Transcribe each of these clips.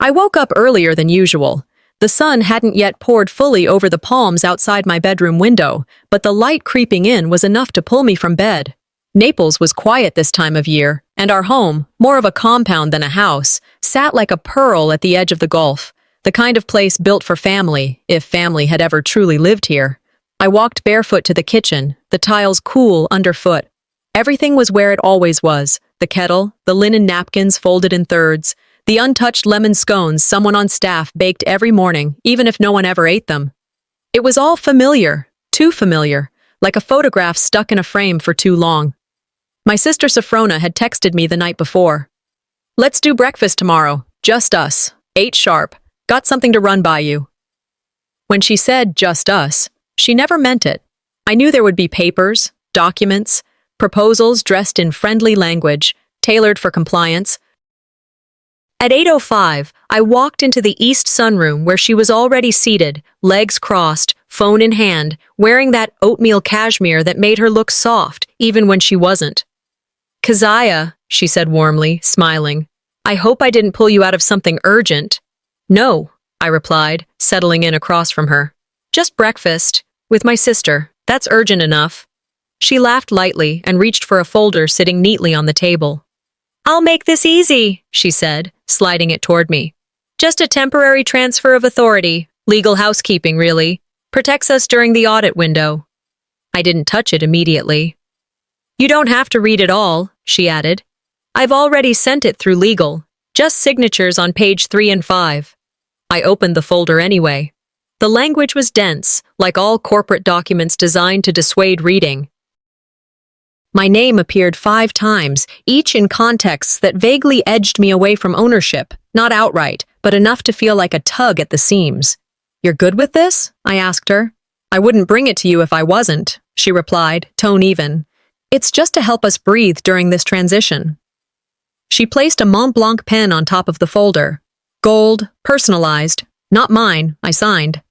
I woke up earlier than usual. The sun hadn't yet poured fully over the palms outside my bedroom window, but the light creeping in was enough to pull me from bed. Naples was quiet this time of year, and our home, more of a compound than a house, sat like a pearl at the edge of the Gulf, the kind of place built for family, if family had ever truly lived here. I walked barefoot to the kitchen, the tiles cool underfoot. Everything was where it always was: the kettle, the linen napkins folded in thirds, the untouched lemon scones someone on staff baked every morning, even if no one ever ate them. It was all familiar, too familiar, like a photograph stuck in a frame for too long. My sister Sophrona had texted me the night before. "Let's do breakfast tomorrow, just us, 8 sharp, got something to run by you." When she said just us, she never meant it. I knew there would be papers, documents, proposals dressed in friendly language, tailored for compliance. At 8:05, I walked into the east sunroom where she was already seated, legs crossed, phone in hand, wearing that oatmeal cashmere that made her look soft, even when she wasn't. "Keziah," she said warmly, smiling, "I hope I didn't pull you out of something urgent." "No," I replied, settling in across from her. "Just breakfast, with my sister. That's urgent enough." She laughed lightly and reached for a folder sitting neatly on the table. "I'll make this easy," she said, sliding it toward me. "Just a temporary transfer of authority, legal housekeeping, really. Protects us during the audit window." I didn't touch it immediately. "You don't have to read it all," she added. "I've already sent it through legal, just signatures on page 3 and 5. I opened the folder anyway. The language was dense, like all corporate documents designed to dissuade reading. My name appeared 5 times, each in contexts that vaguely edged me away from ownership, not outright, but enough to feel like a tug at the seams. "You're good with this?" I asked her. "I wouldn't bring it to you if I wasn't," she replied, tone even. "It's just to help us breathe during this transition." She placed a Mont Blanc pen on top of the folder. Gold, personalized, not mine, I signed.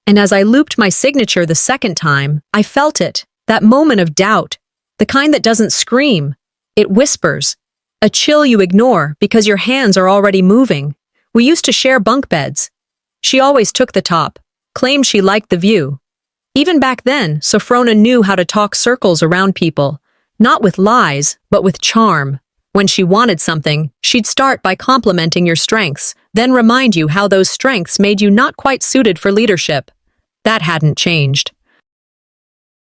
And as I looped my signature the second time, I felt it, that moment of doubt, the kind that doesn't scream. It whispers. A chill you ignore because your hands are already moving. We used to share bunk beds. She always took the top, claimed she liked the view. Even back then, Sophrona knew how to talk circles around people, not with lies, but with charm. When she wanted something, she'd start by complimenting your strengths, then remind you how those strengths made you not quite suited for leadership. That hadn't changed.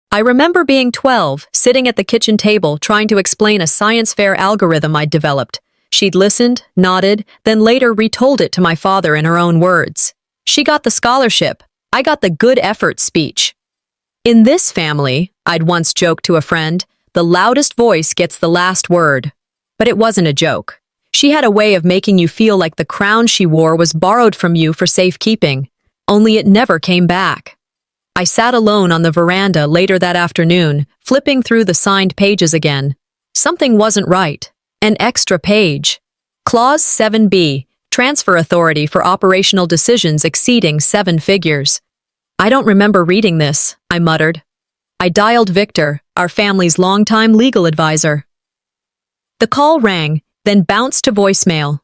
I remember being 12, sitting at the kitchen table trying to explain a science fair algorithm I'd developed. She'd listened, nodded, then later retold it to my father in her own words. She got the scholarship. I got the good effort speech. "In this family," I'd once joked to a friend, "the loudest voice gets the last word." But it wasn't a joke. She had a way of making you feel like the crown she wore was borrowed from you for safekeeping, only it never came back. I sat alone on the veranda later that afternoon, flipping through the signed pages again. Something wasn't right. An extra page. Clause 7B, transfer authority for operational decisions exceeding 7 figures. "I don't remember reading this," I muttered. I dialed Victor, our family's longtime legal advisor. The call rang, then bounced to voicemail.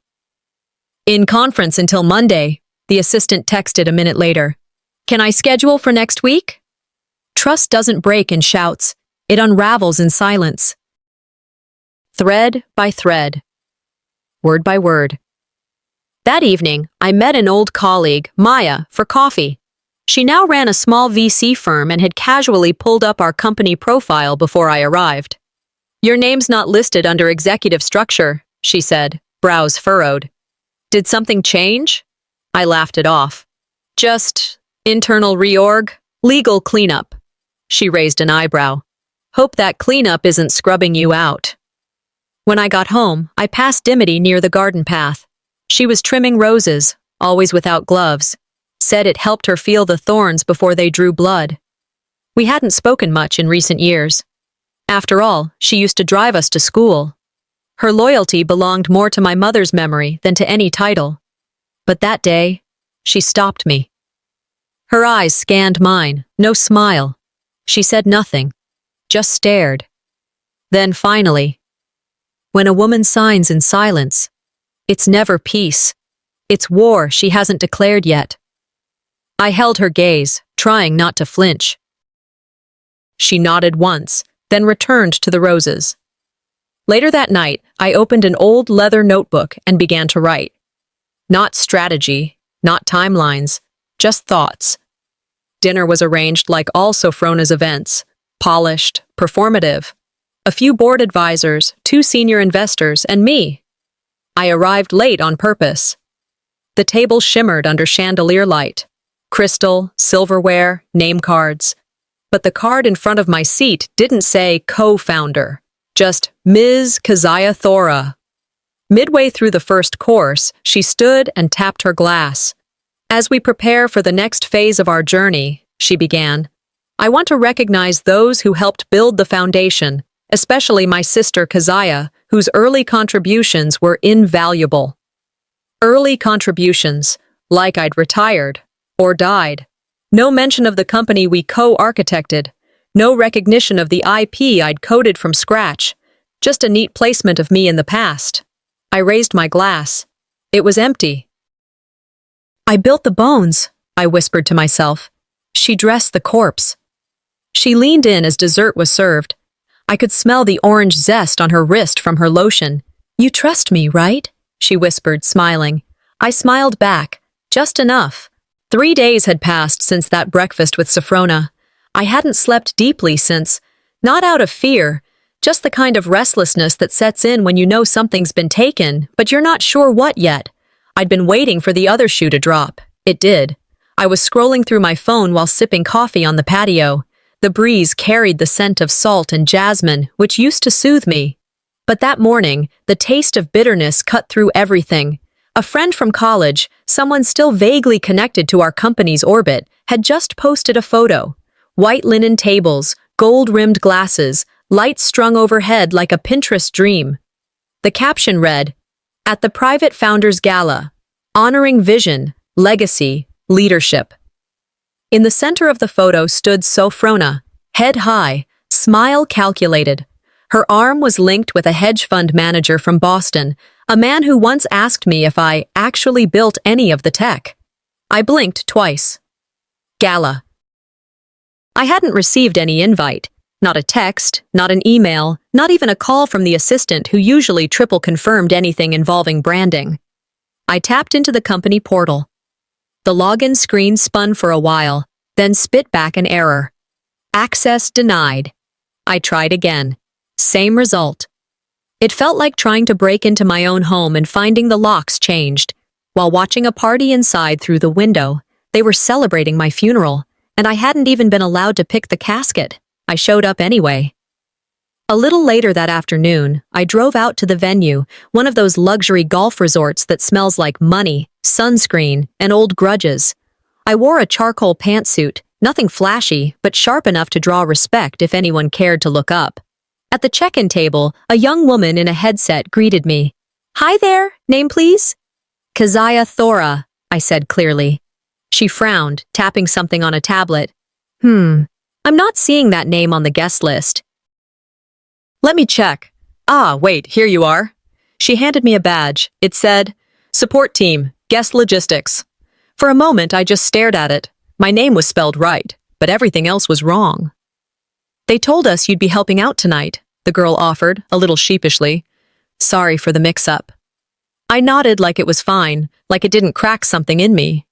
"In conference until Monday," the assistant texted a minute later. "Can I schedule for next week?" Trust doesn't break in shouts. It unravels in silence. Thread by thread. Word by word. That evening, I met an old colleague, Maya, for coffee. She now ran a small VC firm and had casually pulled up our company profile before I arrived. "Your name's not listed under executive structure," she said, brows furrowed. "Did something change?" I laughed it off. "Just internal reorg, legal cleanup." She raised an eyebrow. "Hope that cleanup isn't scrubbing you out." When I got home, I passed Dimity near the garden path. She was trimming roses, always without gloves. Said it helped her feel the thorns before they drew blood. We hadn't spoken much in recent years. After all, she used to drive us to school. Her loyalty belonged more to my mother's memory than to any title. But that day, she stopped me. Her eyes scanned mine, no smile. She said nothing, just stared. Then finally, "When a woman signs in silence, it's never peace, It's war she hasn't declared yet. I held her gaze, trying not to flinch. She nodded once, then returned to the roses. Later that night, I opened an old leather notebook and began to write. Not strategy, not timelines, just thoughts. Dinner was arranged like all Sophrona's events, polished, performative. A few board advisors, 2 senior investors, and me. I arrived late on purpose. The table shimmered under chandelier light. Crystal, silverware, name cards. But the card in front of my seat didn't say co-founder, just Ms. Keziah Thora. Midway through the first course, she stood and tapped her glass. As we prepare for the next phase of our journey, she began, I want to recognize those who helped build the foundation, especially my sister Keziah, whose early contributions were invaluable. Early contributions, like I'd retired or died. No mention of the company we co-architected. No recognition of the IP I'd coded from scratch. Just a neat placement of me in the past. I raised my glass. It was empty. I built the bones, I whispered to myself. She dressed the corpse. She leaned in as dessert was served. I could smell the orange zest on her wrist from her lotion. You trust me, right? She whispered, smiling. I smiled back, just enough. 3 days had passed since that breakfast with Sophrona. I hadn't slept deeply since, not out of fear, just the kind of restlessness that sets in when you know something's been taken, but you're not sure what yet. I'd been waiting for the other shoe to drop. It did. I was scrolling through my phone while sipping coffee on the patio. The breeze carried the scent of salt and jasmine, which used to soothe me. But that morning, the taste of bitterness cut through everything. A friend from college, someone still vaguely connected to our company's orbit, had just posted a photo. White linen tables, gold-rimmed glasses, lights strung overhead like a Pinterest dream. The caption read, At the Private Founders Gala, honoring vision, legacy, leadership. In the center of the photo stood Sophrona, head high, smile calculated. Her arm was linked with a hedge fund manager from Boston, a man who once asked me if I actually built any of the tech. I blinked twice. Gala. I hadn't received any invite. Not a text, not an email, not even a call from the assistant who usually triple confirmed anything involving branding. I tapped into the company portal. The login screen spun for a while, then spit back an error. Access denied. I tried again. Same result. It felt like trying to break into my own home and finding the locks changed. While watching a party inside through the window, they were celebrating my funeral, and I hadn't even been allowed to pick the casket. I showed up anyway. A little later that afternoon, I drove out to the venue, one of those luxury golf resorts that smells like money, sunscreen, and old grudges. I wore a charcoal pantsuit, nothing flashy, but sharp enough to draw respect if anyone cared to look up. At the check-in table, a young woman in a headset greeted me. Hi there, name please? Keziah Thora, I said clearly. She frowned, tapping something on a tablet. I'm not seeing that name on the guest list. Let me check. Ah, wait, here you are. She handed me a badge. It said, Support Team, Guest Logistics. For a moment, I just stared at it. My name was spelled right, but everything else was wrong. They told us you'd be helping out tonight, the girl offered, a little sheepishly. Sorry for the mix-up. I nodded like it was fine, like it didn't crack something in me.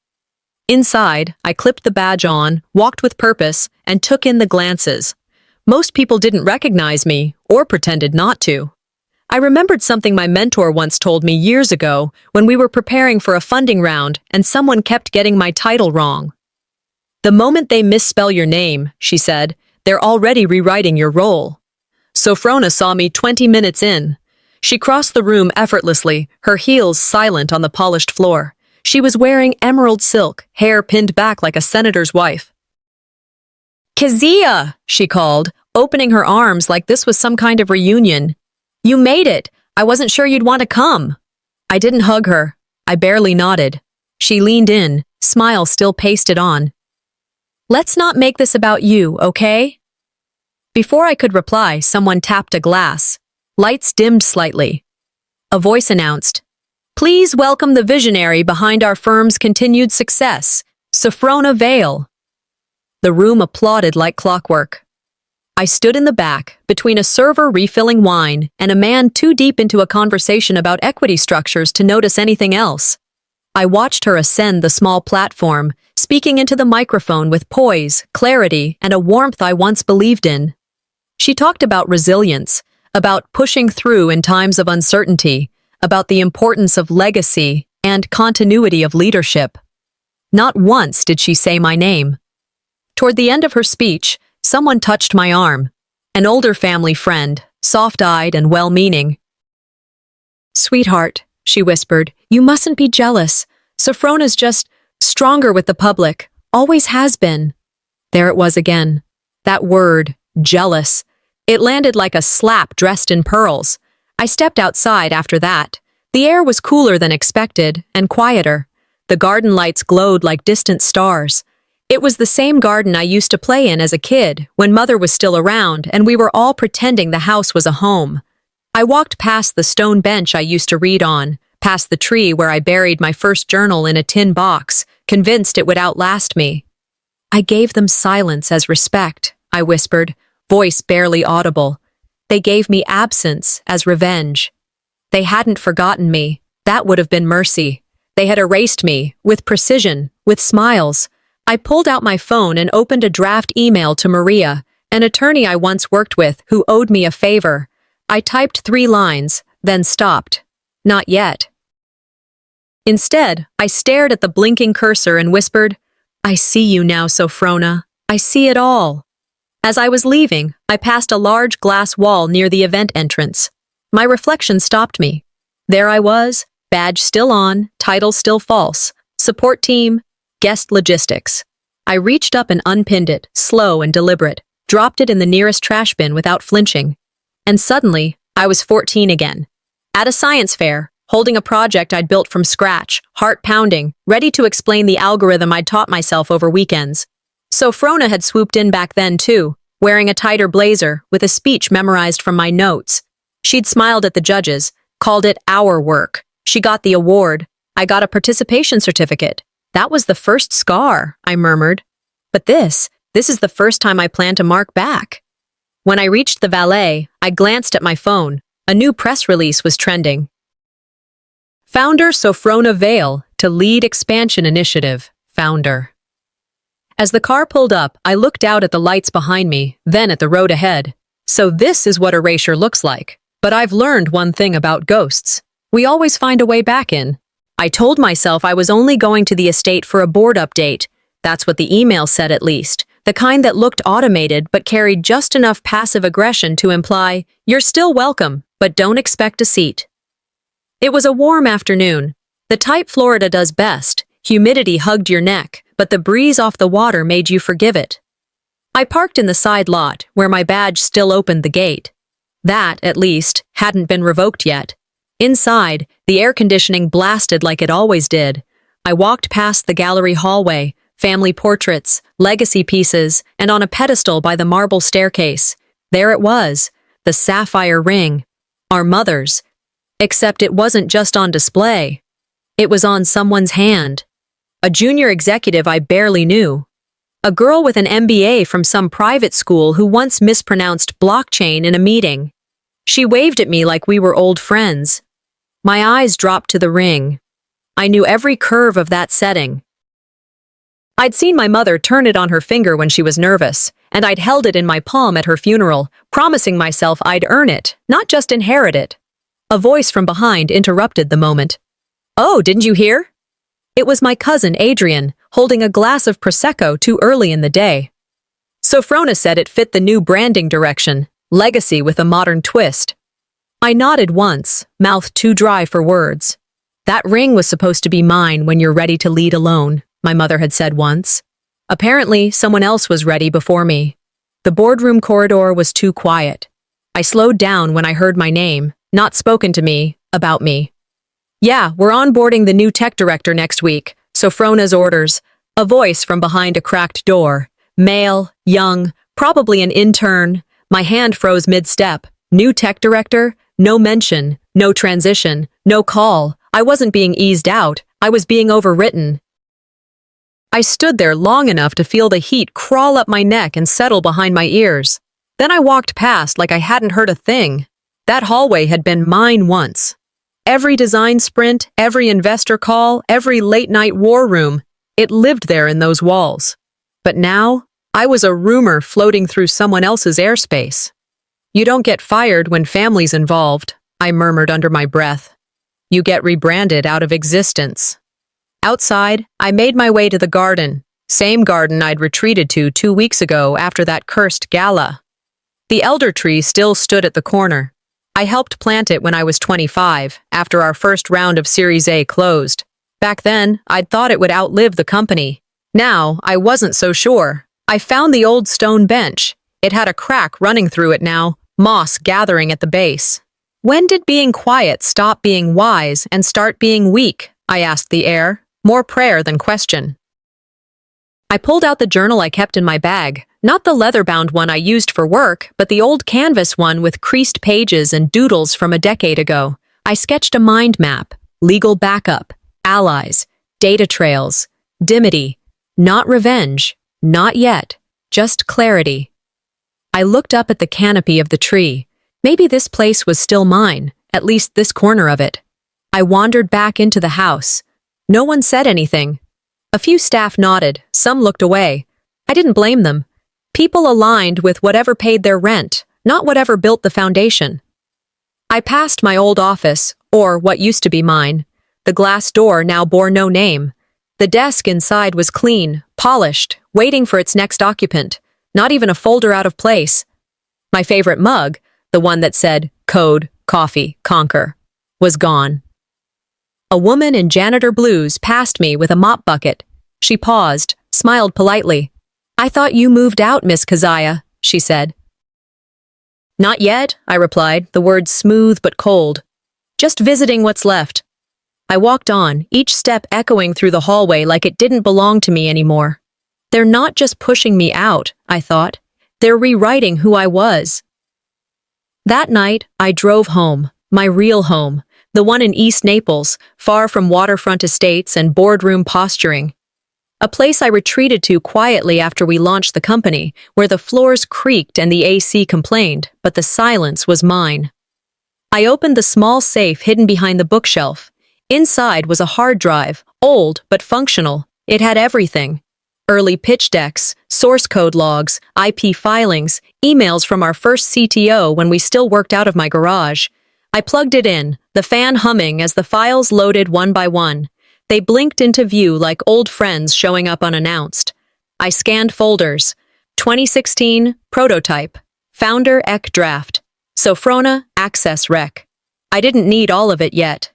Inside, I clipped the badge on, walked with purpose, and took in the glances. Most people didn't recognize me, or pretended not to. I remembered something my mentor once told me years ago when we were preparing for a funding round and someone kept getting my title wrong. The moment they misspell your name, she said, they're already rewriting your role. Sophrona saw me 20 minutes in. She crossed the room effortlessly, her heels silent on the polished floor. She was wearing emerald silk, hair pinned back like a senator's wife. Keziah, she called, opening her arms like this was some kind of reunion. You made it. I wasn't sure you'd want to come. I didn't hug her. I barely nodded. She leaned in, smile still pasted on. Let's not make this about you, okay? Before I could reply, someone tapped a glass. Lights dimmed slightly. A voice announced, Please welcome the visionary behind our firm's continued success, Sophrona Vale." The room applauded like clockwork. I stood in the back, between a server refilling wine and a man too deep into a conversation about equity structures to notice anything else. I watched her ascend the small platform, speaking into the microphone with poise, clarity, and a warmth I once believed in. She talked about resilience, about pushing through in times of uncertainty, about the importance of legacy and continuity of leadership. Not once did she say my name. Toward the end of her speech, someone touched my arm. An older family friend, soft-eyed and well-meaning. "Sweetheart," she whispered, "you mustn't be jealous. Sophrona's just stronger with the public, always has been." There it was again. That word, jealous. It landed like a slap dressed in pearls. I stepped outside after that. The air was cooler than expected, and quieter. The garden lights glowed like distant stars. It was the same garden I used to play in as a kid, when Mother was still around and we were all pretending the house was a home. I walked past the stone bench I used to read on, past the tree where I buried my first journal in a tin box, convinced it would outlast me. "I gave them silence as respect," I whispered, voice barely audible. "They gave me absence as revenge. They hadn't forgotten me. That would have been mercy. They had erased me, with precision, with smiles." I pulled out my phone and opened a draft email to Maria, an attorney I once worked with who owed me a favor. I typed 3 lines, then stopped. Not yet. Instead, I stared at the blinking cursor and whispered, "I see you now, Sophrona. I see it all." As I was leaving, I passed a large glass wall near the event entrance. My reflection stopped me. There I was, badge still on, title still false, support team, guest logistics. I reached up and unpinned it, slow and deliberate, dropped it in the nearest trash bin without flinching. And suddenly, I was 14 again. At a science fair, holding a project I'd built from scratch, heart pounding, ready to explain the algorithm I'd taught myself over weekends. Sophrona had swooped in back then too, wearing a tighter blazer, with a speech memorized from my notes. She'd smiled at the judges, called it our work. She got the award. I got a participation certificate. "That was the first scar," I murmured. "But this is the first time I plan to mark back." When I reached the valet, I glanced at my phone. A new press release was trending. Founder Sophrona Vale to lead expansion initiative. Founder. As the car pulled up, I looked out at the lights behind me, then at the road ahead. So this is what erasure looks like. But I've learned one thing about ghosts. We always find a way back in. I told myself I was only going to the estate for a board update. That's what the email said at least. The kind that looked automated but carried just enough passive aggression to imply, "You're still welcome, but don't expect a seat." It was a warm afternoon. The type Florida does best. Humidity hugged your neck, but the breeze off the water made you forgive it. I parked in the side lot, where my badge still opened the gate. That, at least, hadn't been revoked yet. Inside, the air conditioning blasted like it always did. I walked past the gallery hallway, family portraits, legacy pieces, and on a pedestal by the marble staircase. There it was, the sapphire ring. Our mother's. Except it wasn't just on display. It was on someone's hand. A junior executive I barely knew. A girl with an MBA from some private school who once mispronounced blockchain in a meeting. She waved at me like we were old friends. My eyes dropped to the ring. I knew every curve of that setting. I'd seen my mother turn it on her finger when she was nervous, and I'd held it in my palm at her funeral, promising myself I'd earn it, not just inherit it. A voice from behind interrupted the moment. "Oh, didn't you hear?" It was my cousin Adrian, holding a glass of Prosecco too early in the day. Sophrona said it fit the new branding direction, legacy with a modern twist. I nodded once, mouth too dry for words. "That ring was supposed to be mine when you're ready to lead alone," my mother had said once. Apparently, someone else was ready before me. The boardroom corridor was too quiet. I slowed down when I heard my name, not spoken to me, about me. "Yeah, we're onboarding the new tech director next week, Sophrona's orders." A voice from behind a cracked door. Male, young, probably an intern. My hand froze mid-step. New tech director? No mention, no transition, no call. I wasn't being eased out, I was being overwritten. I stood there long enough to feel the heat crawl up my neck and settle behind my ears. Then I walked past like I hadn't heard a thing. That hallway had been mine once. Every design sprint, every investor call, every late-night war room, it lived there in those walls. But now, I was a rumor floating through someone else's airspace. You don't get fired when family's involved, I murmured under my breath. You get rebranded out of existence. Outside, I made my way to the garden, same garden I'd retreated to 2 weeks ago after that cursed gala. The elder tree still stood at the corner. I helped plant it when I was 25, after our first round of Series A closed. Back then, I'd thought it would outlive the company. Now, I wasn't so sure. I found the old stone bench. It had a crack running through it now, moss gathering at the base. When did being quiet stop being wise and start being weak? I asked the air, more prayer than question. I pulled out the journal I kept in my bag, not the leather-bound one I used for work, but the old canvas one with creased pages and doodles from a decade ago. I sketched a mind map, legal backup, allies, data trails, dimity, not revenge, not yet, just clarity. I looked up at the canopy of the tree. Maybe this place was still mine, at least this corner of it. I wandered back into the house. No one said anything. A few staff nodded, some looked away. I didn't blame them. People aligned with whatever paid their rent, not whatever built the foundation. I passed my old office, or what used to be mine. The glass door now bore no name. The desk inside was clean, polished, waiting for its next occupant, not even a folder out of place. My favorite mug, the one that said, Code, Coffee, Conquer, was gone. A woman in janitor blues passed me with a mop bucket. She paused, smiled politely. I thought you moved out, Miss Keziah, she said. Not yet, I replied, the words smooth but cold. Just visiting what's left. I walked on, each step echoing through the hallway like it didn't belong to me anymore. They're not just pushing me out, I thought. They're rewriting who I was. That night, I drove home, my real home, the one in East Naples, far from waterfront estates and boardroom posturing. A place I retreated to quietly after we launched the company, where the floors creaked and the AC complained, but the silence was mine. I opened the small safe hidden behind the bookshelf. Inside was a hard drive, old but functional. It had everything. Early pitch decks, source code logs, IP filings, emails from our first CTO when we still worked out of my garage. I plugged it in, the fan humming as the files loaded one by one. They blinked into view like old friends showing up unannounced. I scanned folders. 2016, Prototype. Founder Ek Draft. Sophrona, Access Rec. I didn't need all of it yet.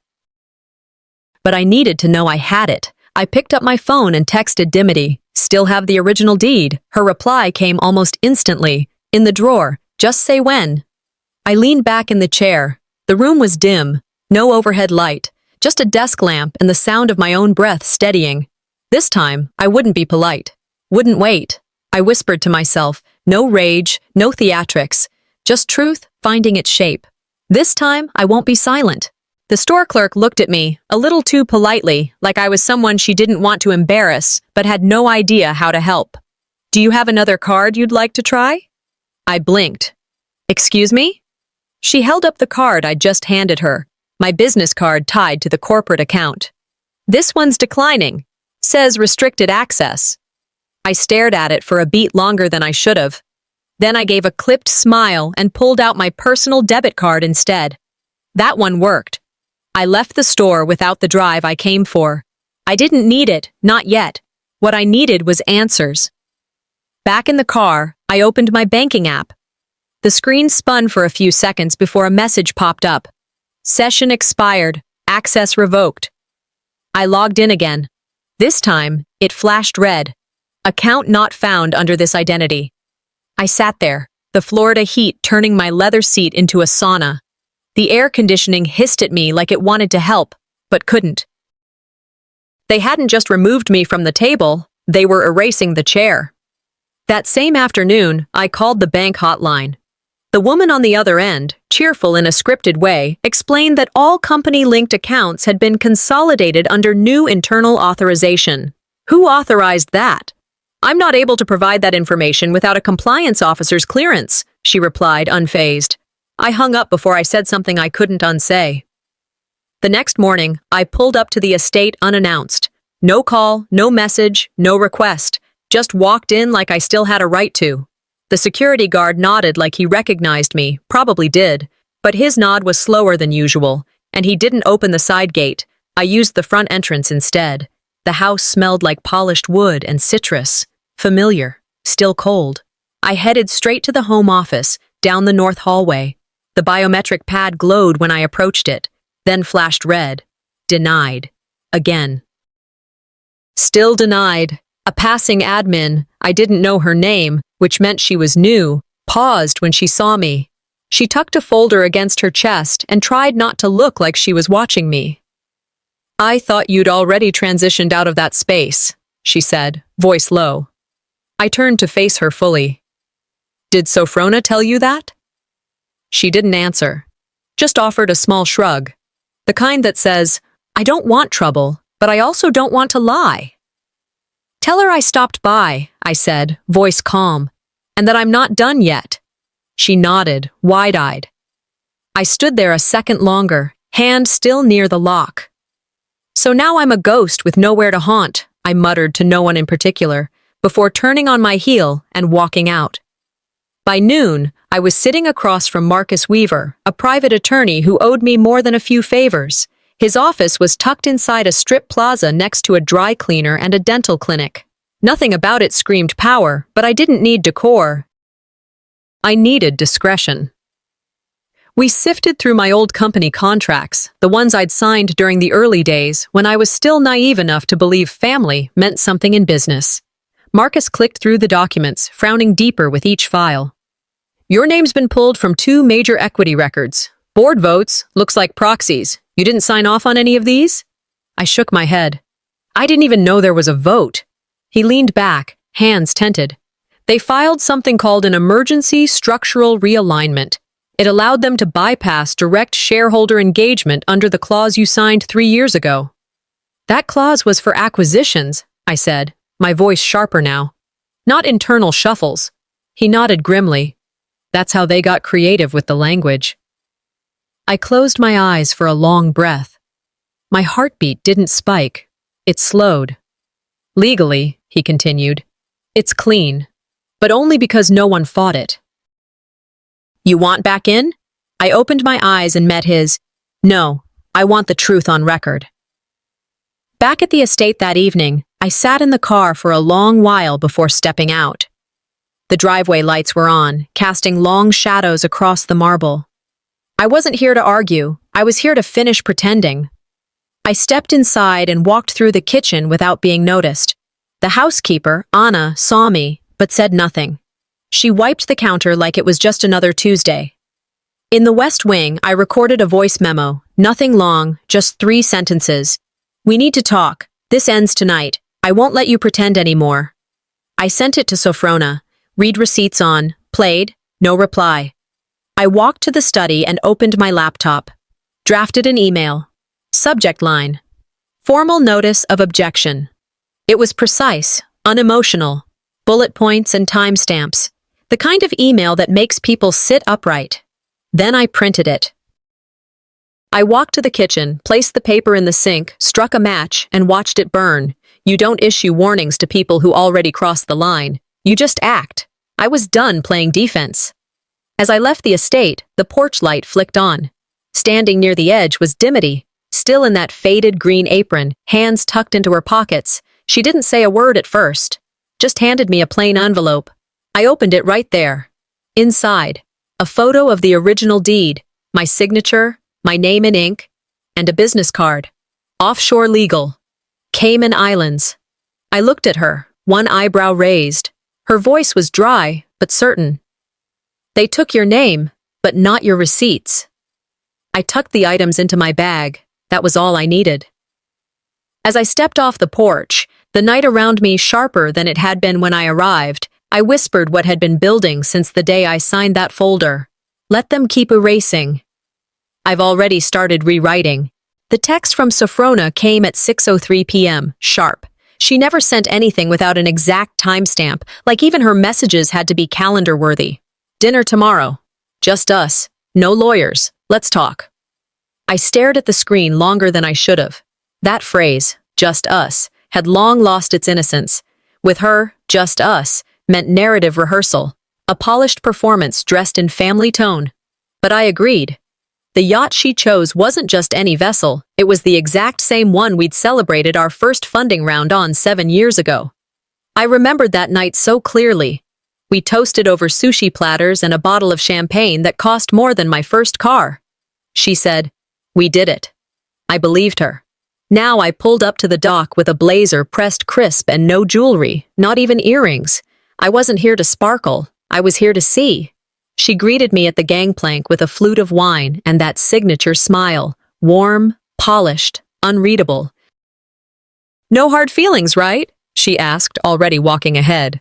But I needed to know I had it. I picked up my phone and texted Dimity. Still have the original deed. Her reply came almost instantly. In the drawer. Just say when. I leaned back in the chair. The room was dim. No overhead light. Just a desk lamp and the sound of my own breath steadying. This time, I wouldn't be polite. Wouldn't wait. I whispered to myself. No rage, no theatrics. Just truth finding its shape. This time, I won't be silent. The store clerk looked at me, a little too politely, like I was someone she didn't want to embarrass, but had no idea how to help. Do you have another card you'd like to try? I blinked. Excuse me? She held up the card I'd just handed her, my business card tied to the corporate account. This one's declining. Says restricted access. I stared at it for a beat longer than I should have. Then I gave a clipped smile and pulled out my personal debit card instead. That one worked. I left the store without the drive I came for. I didn't need it, not yet. What I needed was answers. Back in the car, I opened my banking app. The screen spun for a few seconds before a message popped up. Session expired. Access revoked. I logged in again. This time, it flashed red. Account not found under this identity. I sat there, the Florida heat turning my leather seat into a sauna. The air conditioning hissed at me like it wanted to help, but couldn't. They hadn't just removed me from the table, they were erasing the chair. That same afternoon, I called the bank hotline. The woman on the other end, cheerful in a scripted way, explained that all company-linked accounts had been consolidated under new internal authorization. Who authorized that? I'm not able to provide that information without a compliance officer's clearance, she replied, unfazed. I hung up before I said something I couldn't unsay. The next morning, I pulled up to the estate unannounced. No call, no message, no request. Just walked in like I still had a right to. The security guard nodded like he recognized me, probably did, but his nod was slower than usual, and he didn't open the side gate. I used the front entrance instead. The house smelled like polished wood and citrus. Familiar, still cold. I headed straight to the home office, down the north hallway. The biometric pad glowed when I approached it, then flashed red. Denied. Again. Still denied. A passing admin, I didn't know her name, which meant she was new, paused when she saw me. She tucked a folder against her chest and tried not to look like she was watching me. I thought you'd already transitioned out of that space, she said, voice low. I turned to face her fully. Did Sophrona tell you that? She didn't answer, just offered a small shrug, the kind that says, I don't want trouble, but I also don't want to lie. Tell her I stopped by, I said, voice calm, and that I'm not done yet. She nodded, wide-eyed. I stood there a second longer, hand still near the lock. So now I'm a ghost with nowhere to haunt, I muttered to no one in particular, before turning on my heel and walking out. By noon, I was sitting across from Marcus Weaver, a private attorney who owed me more than a few favors. His office was tucked inside a strip plaza next to a dry cleaner and a dental clinic. Nothing about it screamed power, but I didn't need decor. I needed discretion. We sifted through my old company contracts, the ones I'd signed during the early days when I was still naive enough to believe family meant something in business. Marcus clicked through the documents, frowning deeper with each file. Your name's been pulled from 2 major equity records. Board votes, looks like proxies. You didn't sign off on any of these? I shook my head. I didn't even know there was a vote. He leaned back, hands tented. They filed something called an emergency structural realignment. It allowed them to bypass direct shareholder engagement under the clause you signed 3 years ago. That clause was for acquisitions, I said, my voice sharper now. Not internal shuffles. He nodded grimly. That's how they got creative with the language. I closed my eyes for a long breath. My heartbeat didn't spike. It slowed. Legally, he continued, it's clean, but only because no one fought it. You want back in? I opened my eyes and met his. No, I want the truth on record. Back at the estate that evening, I sat in the car for a long while before stepping out. The driveway lights were on, casting long shadows across the marble. I wasn't here to argue, I was here to finish pretending. I stepped inside and walked through the kitchen without being noticed. The housekeeper, Anna, saw me, but said nothing. She wiped the counter like it was just another Tuesday. In the West Wing, I recorded a voice memo, nothing long, just 3 sentences. We need to talk. This ends tonight. I won't let you pretend anymore. I sent it to Sophrona. Read receipts on. Played. No reply. I walked to the study and opened my laptop. Drafted an email. Subject line. Formal notice of objection. It was precise, unemotional. Bullet points and timestamps. The kind of email that makes people sit upright. Then I printed it. I walked to the kitchen, placed the paper in the sink, struck a match, and watched it burn. You don't issue warnings to people who already crossed the line. You just act. I was done playing defense. As I left the estate, the porch light flicked on. Standing near the edge was Dimity, still in that faded green apron, hands tucked into her pockets. She didn't say a word at first, just handed me a plain envelope. I opened it right there. Inside, a photo of the original deed, my signature, my name in ink, and a business card. Offshore legal. Cayman Islands. I looked at her, one eyebrow raised. Her voice was dry, but certain. They took your name, but not your receipts. I tucked the items into my bag. That was all I needed. As I stepped off the porch, the night around me sharper than it had been when I arrived, I whispered what had been building since the day I signed that folder. Let them keep erasing. I've already started rewriting. The text from Sophrona came at 6:03 p.m., sharp. She never sent anything without an exact timestamp, like even her messages had to be calendar-worthy. Dinner tomorrow. Just us. No lawyers. Let's talk. I stared at the screen longer than I should have. That phrase, just us, had long lost its innocence. With her, just us, meant narrative rehearsal, a polished performance dressed in family tone. But I agreed. The yacht she chose wasn't just any vessel, it was the exact same one we'd celebrated our first funding round on 7 years ago. I remembered that night so clearly. We toasted over sushi platters and a bottle of champagne that cost more than my first car. She said, "We did it." I believed her. Now I pulled up to the dock with a blazer pressed crisp and no jewelry, not even earrings. I wasn't here to sparkle, I was here to see. She greeted me at the gangplank with a flute of wine and that signature smile, warm, polished, unreadable. "No hard feelings, right?" she asked, already walking ahead.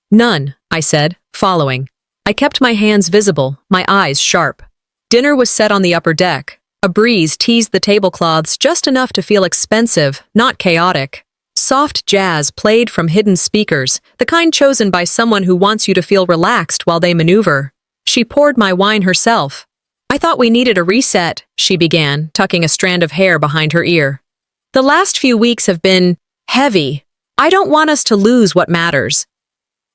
"None," I said, following. I kept my hands visible, my eyes sharp. Dinner was set on the upper deck. A breeze teased the tablecloths just enough to feel expensive, not chaotic. Soft jazz played from hidden speakers, the kind chosen by someone who wants you to feel relaxed while they maneuver. She poured my wine herself. "I thought we needed a reset," she began, tucking a strand of hair behind her ear. "The last few weeks have been heavy. I don't want us to lose what matters."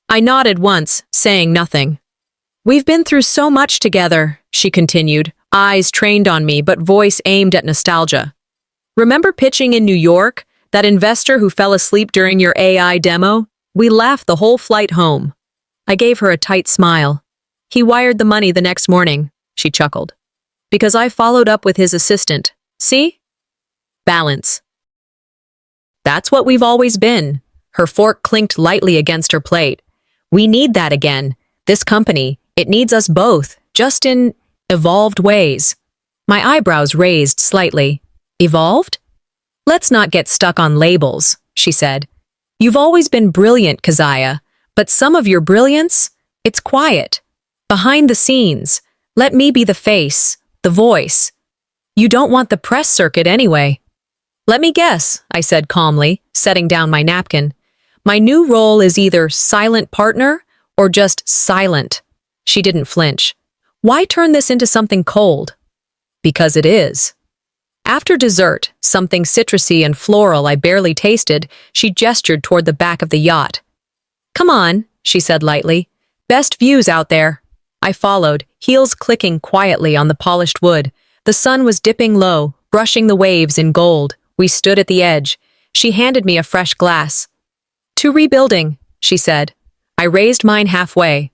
I nodded once, saying nothing. "We've been through so much together," she continued, eyes trained on me but voice aimed at nostalgia. "Remember pitching in New York? That investor who fell asleep during your AI demo? We laughed the whole flight home." I gave her a tight smile. "He wired the money the next morning," she chuckled. "Because I followed up with his assistant. See? Balance." "That's what we've always been." Her fork clinked lightly against her plate. "We need that again. This company, it needs us both, just in evolved ways." My eyebrows raised slightly. "Evolved?" "Let's not get stuck on labels," she said. "You've always been brilliant, Keziah, but some of your brilliance, it's quiet. Behind the scenes. Let me be the face, the voice. You don't want the press circuit anyway." "Let me guess," I said calmly, setting down my napkin. "My new role is either silent partner or just silent." She didn't flinch. "Why turn this into something cold?" "Because it is." After dessert, something citrusy and floral I barely tasted, she gestured toward the back of the yacht. "Come on," she said lightly. "Best views out there." I followed, heels clicking quietly on the polished wood. The sun was dipping low, brushing the waves in gold. We stood at the edge. She handed me a fresh glass. "To rebuilding," she said. I raised mine halfway.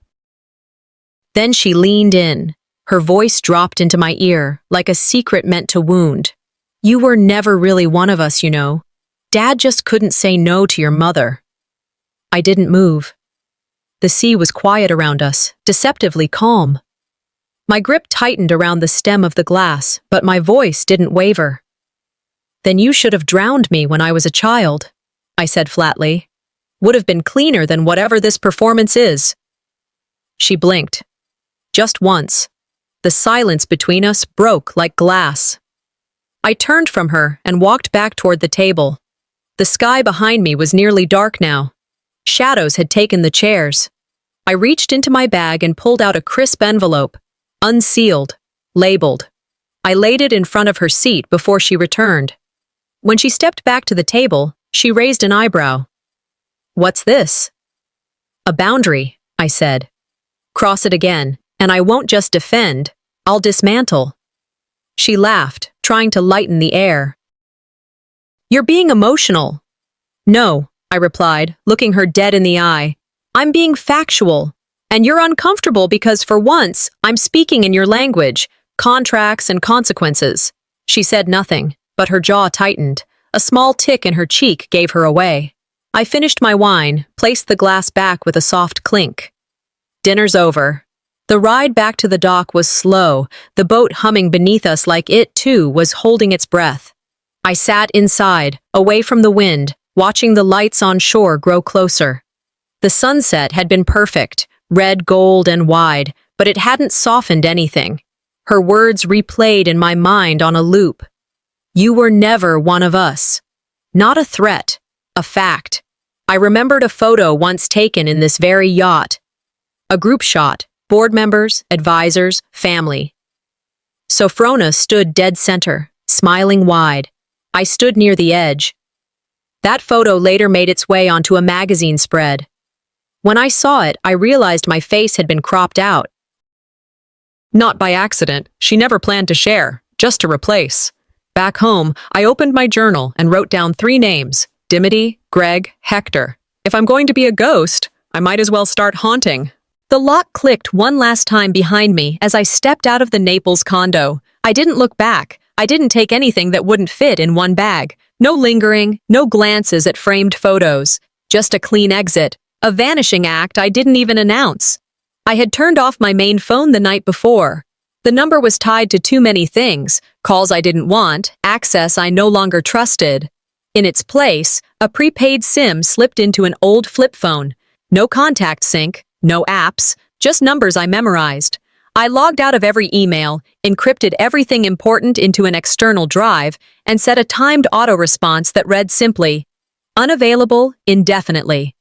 Then she leaned in. Her voice dropped into my ear, like a secret meant to wound. "You were never really one of us, you know. Dad just couldn't say no to your mother." I didn't move. The sea was quiet around us, deceptively calm. My grip tightened around the stem of the glass, but my voice didn't waver. "Then you should have drowned me when I was a child," I said flatly. "Would have been cleaner than whatever this performance is." She blinked. Just once. The silence between us broke like glass. I turned from her and walked back toward the table. The sky behind me was nearly dark now. Shadows had taken the chairs. I reached into my bag and pulled out a crisp envelope, unsealed, labeled. I laid it in front of her seat before she returned. When she stepped back to the table, she raised an eyebrow. "What's this?" "A boundary," I said. "Cross it again, and I won't just defend, I'll dismantle." She laughed, trying to lighten the air. "You're being emotional." "No," I replied, looking her dead in the eye. "I'm being factual. And you're uncomfortable because for once, I'm speaking in your language, contracts and consequences." She said nothing, but her jaw tightened. A small tick in her cheek gave her away. I finished my wine, placed the glass back with a soft clink. Dinner's over. The ride back to the dock was slow, the boat humming beneath us like it, too, was holding its breath. I sat inside, away from the wind, watching the lights on shore grow closer. The sunset had been perfect, red gold and wide, but it hadn't softened anything. Her words replayed in my mind on a loop. You were never one of us. Not a threat, a fact. I remembered a photo once taken in this very yacht. A group shot, board members, advisors, family. Sophrona stood dead center, smiling wide. I stood near the edge. That photo later made its way onto a magazine spread. When I saw it, I realized my face had been cropped out. Not by accident. She never planned to share, just to replace. Back home, I opened my journal and wrote down 3 names: Dimity, Greg, Hector. If I'm going to be a ghost, I might as well start haunting. The lock clicked one last time behind me as I stepped out of the Naples condo. I didn't look back. I didn't take anything that wouldn't fit in one bag. No lingering, no glances at framed photos. Just a clean exit. A vanishing act I didn't even announce. I had turned off my main phone the night before. The number was tied to too many things: calls I didn't want, access I no longer trusted. In its place, a prepaid SIM slipped into an old flip phone. No contact sync, no apps, just numbers I memorized. I logged out of every email, encrypted everything important into an external drive, and set a timed auto-response that read simply, unavailable indefinitely.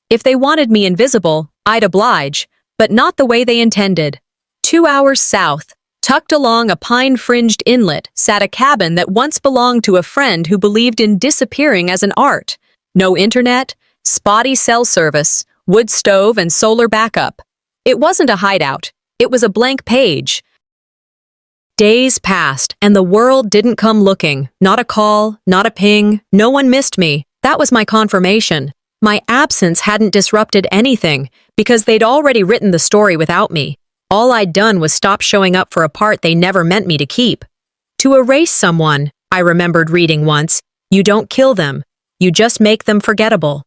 If they wanted me invisible, I'd oblige, but not the way they intended. 2 hours south, tucked along a pine-fringed inlet, sat a cabin that once belonged to a friend who believed in disappearing as an art. No internet, spotty cell service, wood stove, and solar backup. It wasn't a hideout. It was a blank page. Days passed, and the world didn't come looking. Not a call, not a ping, no one missed me. That was my confirmation. My absence hadn't disrupted anything, because they'd already written the story without me. All I'd done was stop showing up for a part they never meant me to keep. To erase someone, I remembered reading once, you don't kill them, you just make them forgettable.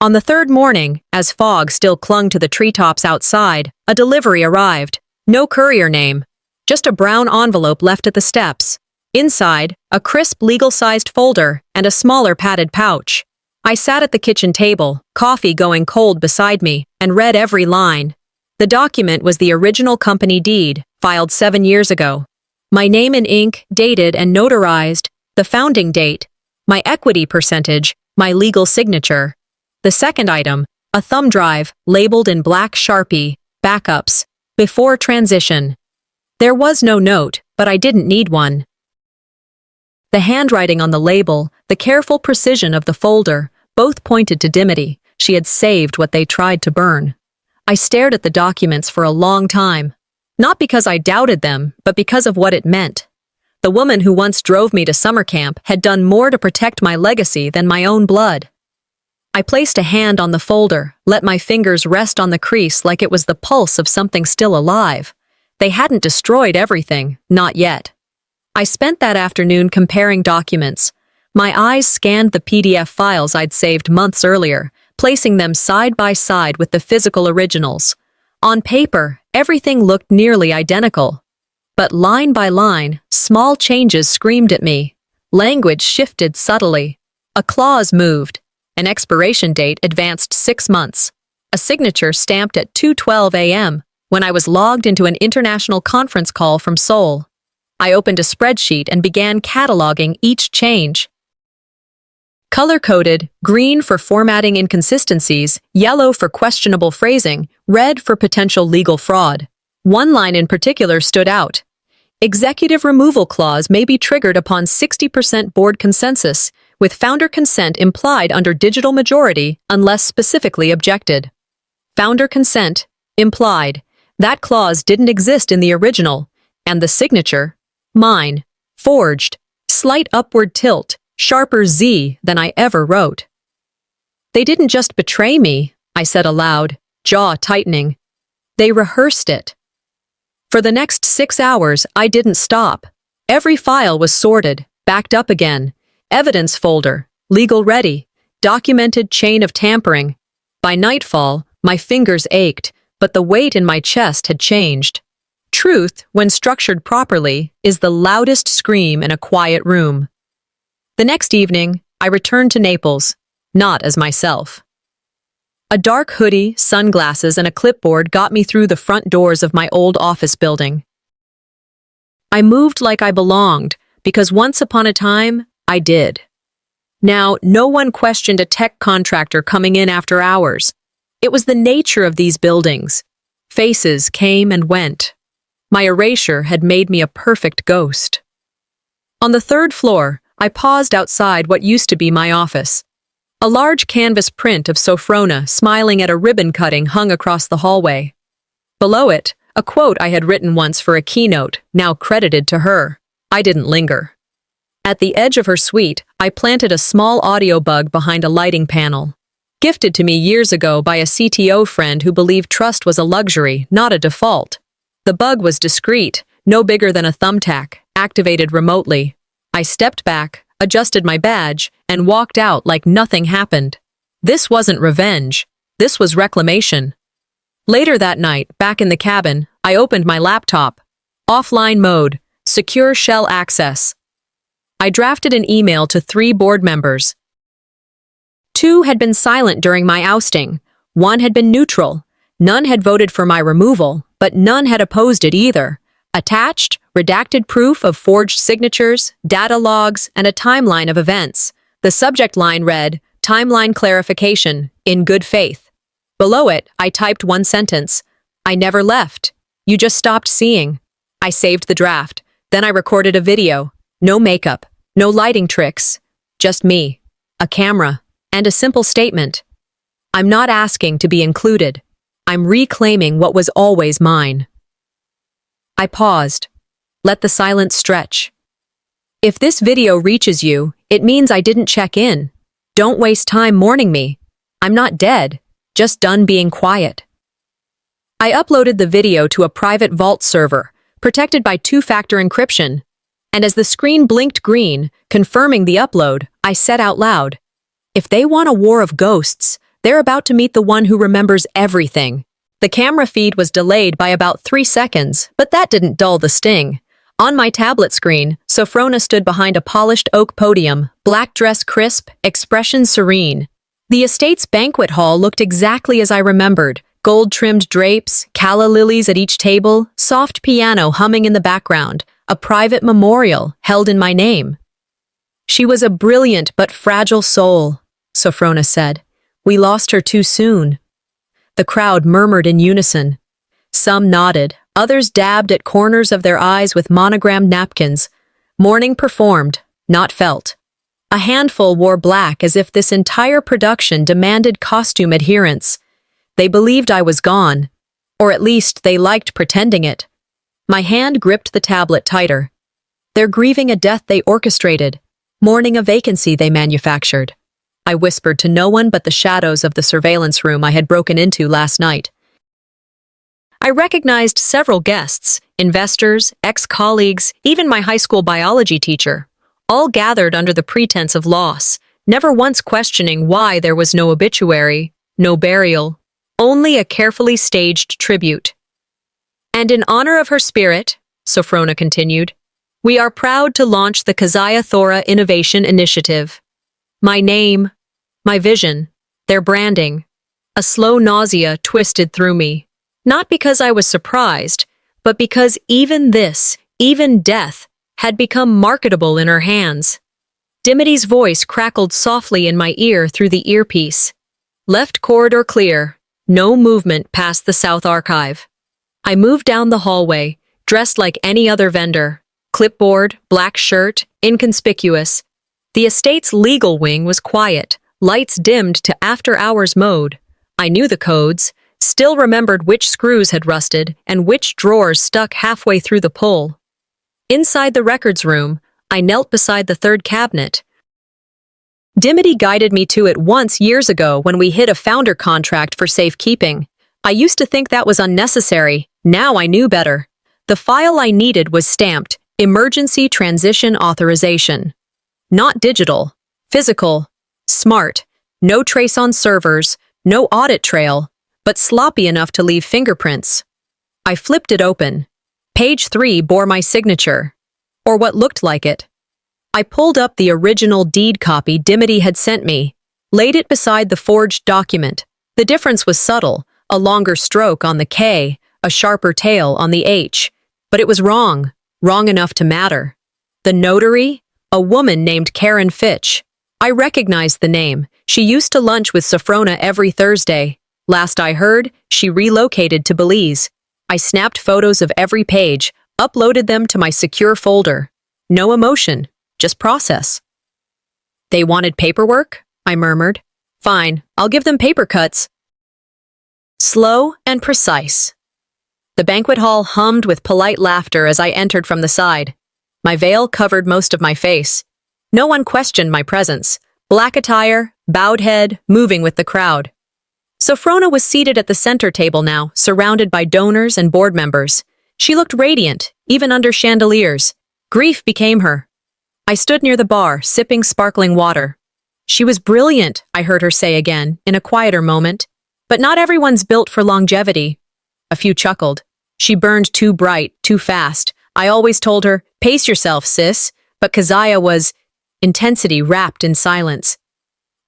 On the 3rd morning, as fog still clung to the treetops outside, a delivery arrived. No courier name, just a brown envelope left at the steps. Inside, a crisp legal-sized folder and a smaller padded pouch. I sat at the kitchen table, coffee going cold beside me, and read every line. The document was the original company deed, filed 7 years ago. My name in ink, dated and notarized, the founding date, my equity percentage, my legal signature. The second item, a thumb drive, labeled in black Sharpie, backups, before transition. There was no note, but I didn't need one. The handwriting on the label, the careful precision of the folder, both pointed to Dimity. She had saved what they tried to burn. I stared at the documents for a long time. Not because I doubted them, but because of what it meant. The woman who once drove me to summer camp had done more to protect my legacy than my own blood. I placed a hand on the folder, let my fingers rest on the crease like it was the pulse of something still alive. They hadn't destroyed everything, not yet. I spent that afternoon comparing documents. My eyes scanned the PDF files I'd saved months earlier, placing them side by side with the physical originals. On paper, everything looked nearly identical. But line by line, small changes screamed at me. Language shifted subtly. A clause moved. An expiration date advanced 6 months. A signature stamped at 2:12 a.m. when I was logged into an international conference call from Seoul. I opened a spreadsheet and began cataloging each change. Color-coded, green for formatting inconsistencies, yellow for questionable phrasing, red for potential legal fraud. One line in particular stood out. Executive removal clause may be triggered upon 60% board consensus, with founder consent implied under digital majority unless specifically objected. Founder consent, implied. That clause didn't exist in the original. And the signature, mine, forged, slight upward tilt, sharper Z than I ever wrote. They didn't just betray me, I said aloud, jaw tightening. They rehearsed it. For the next 6 hours, I didn't stop. Every file was sorted, backed up again. Evidence folder, legal ready, documented chain of tampering. By nightfall, my fingers ached, but the weight in my chest had changed. Truth, when structured properly, is the loudest scream in a quiet room. The next evening, I returned to Naples, not as myself. A dark hoodie, sunglasses, and a clipboard got me through the front doors of my old office building. I moved like I belonged, because once upon a time, I did. Now, no one questioned a tech contractor coming in after hours. It was the nature of these buildings. Faces came and went. My erasure had made me a perfect ghost. On the third floor, I paused outside what used to be my office. A large canvas print of Sophrona smiling at a ribbon cutting hung across the hallway. Below it, a quote I had written once for a keynote, now credited to her. I didn't linger. At the edge of her suite, I planted a small audio bug behind a lighting panel. Gifted to me years ago by a CTO friend who believed trust was a luxury, not a default. The bug was discreet, no bigger than a thumbtack, activated remotely. I stepped back, adjusted my badge, and walked out like nothing happened. This wasn't revenge. This was reclamation. Later that night, back in the cabin, I opened my laptop. Offline mode, secure shell access. I drafted an email to 3 board members. 2 had been silent during my ousting. 1 had been neutral. None had voted for my removal, but none had opposed it either. Attached, redacted proof of forged signatures, data logs, and a timeline of events. The subject line read, "Timeline clarification, in good faith." Below it, I typed one sentence. "I never left. You just stopped seeing." I saved the draft. Then I recorded a video. No makeup, no lighting tricks. Just me, a camera, and a simple statement. I'm not asking to be included. I'm reclaiming what was always mine. I paused. Let the silence stretch. If this video reaches you, it means I didn't check in. Don't waste time mourning me. I'm not dead, just done being quiet. I uploaded the video to a private vault server, protected by 2-factor encryption. And as the screen blinked green, confirming the upload, I said out loud, "If they want a war of ghosts, they're about to meet the one who remembers everything." The camera feed was delayed by about 3 seconds, but that didn't dull the sting. On my tablet screen, Sophrona stood behind a polished oak podium, black dress crisp, expression serene. The estate's banquet hall looked exactly as I remembered. Gold-trimmed drapes, calla lilies at each table, soft piano humming in the background, a private memorial held in my name. "She was a brilliant but fragile soul," Sophrona said. "We lost her too soon." The crowd murmured in unison. Some nodded, others dabbed at corners of their eyes with monogrammed napkins. Mourning performed, not felt. A handful wore black as if this entire production demanded costume adherence. They believed I was gone, or at least they liked pretending it. My hand gripped the tablet tighter. They're grieving a death they orchestrated, mourning a vacancy they manufactured. I whispered to no one but the shadows of the surveillance room I had broken into last night. I recognized several guests, investors, ex-colleagues, even my high school biology teacher, all gathered under the pretense of loss, never once questioning why there was no obituary, no burial, only a carefully staged tribute. "And in honor of her spirit," Sophrona continued, "we are proud to launch the Kazaya Thora Innovation Initiative. My name, my vision, their branding." A slow nausea twisted through me. Not because I was surprised, but because even this, even death, had become marketable in her hands. Dimity's voice crackled softly in my ear through the earpiece. "Left corridor clear. No movement past the South Archive." I moved down the hallway, dressed like any other vendor. Clipboard, black shirt, inconspicuous. The estate's legal wing was quiet, lights dimmed to after-hours mode. I knew the codes, still remembered which screws had rusted and which drawers stuck halfway through the pull. Inside the records room, I knelt beside the third cabinet. Dimity guided me to it once years ago when we hit a founder contract for safekeeping. I used to think that was unnecessary. Now I knew better. The file I needed was stamped Emergency Transition Authorization. Not digital, physical, smart, no trace on servers, no audit trail, but sloppy enough to leave fingerprints. I flipped it open. Page 3 bore my signature, or what looked like it. I pulled up the original deed copy Dimity had sent me, laid it beside the forged document. The difference was subtle, a longer stroke on the K, a sharper tail on the H. But it was wrong enough to matter. The notary? A woman named Karen Fitch. I recognized the name. She used to lunch with Sophrona every Thursday. Last I heard, she relocated to Belize. I snapped photos of every page, uploaded them to my secure folder. No emotion, just process. They wanted paperwork? I murmured. Fine, I'll give them paper cuts. Slow and precise. The banquet hall hummed with polite laughter as I entered from the side. My veil covered most of my face. No one questioned my presence. Black attire, bowed head, moving with the crowd. Sophrona was seated at the center table now, surrounded by donors and board members. She looked radiant, even under chandeliers. Grief became her. I stood near the bar, sipping sparkling water. She was brilliant, I heard her say again, in a quieter moment. But not everyone's built for longevity. A few chuckled. She burned too bright, too fast. I always told her, pace yourself, sis. But Keziah was intensity wrapped in silence.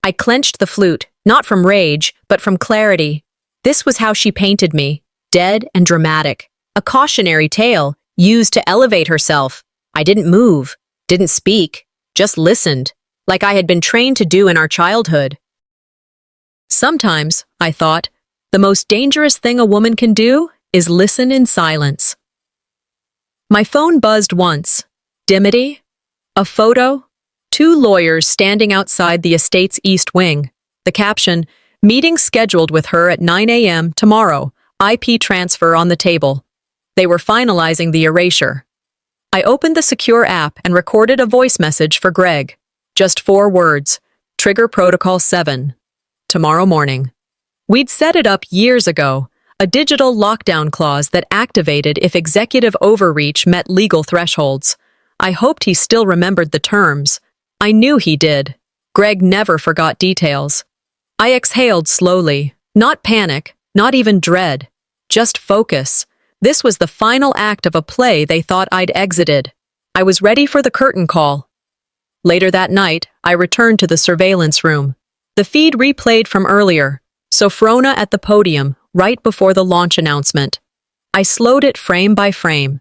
I clenched the flute, not from rage, but from clarity. This was how she painted me, dead and dramatic. A cautionary tale, used to elevate herself. I didn't move, didn't speak, just listened, like I had been trained to do in our childhood. Sometimes, I thought, the most dangerous thing a woman can do is listen in silence. My phone buzzed once. Dimity? A photo? 2 lawyers standing outside the estate's east wing. The caption, meeting scheduled with her at 9 a.m. tomorrow, IP transfer on the table. They were finalizing the erasure. I opened the secure app and recorded a voice message for Greg. Just 4 words. Trigger Protocol 7. Tomorrow morning. We'd set it up years ago, a digital lockdown clause that activated if executive overreach met legal thresholds. I hoped he still remembered the terms. I knew he did. Greg never forgot details. I exhaled slowly. Not panic, not even dread. Just focus. This was the final act of a play they thought I'd exited. I was ready for the curtain call. Later that night, I returned to the surveillance room. The feed replayed from earlier. Sophrona at the podium, right before the launch announcement. I slowed it frame by frame.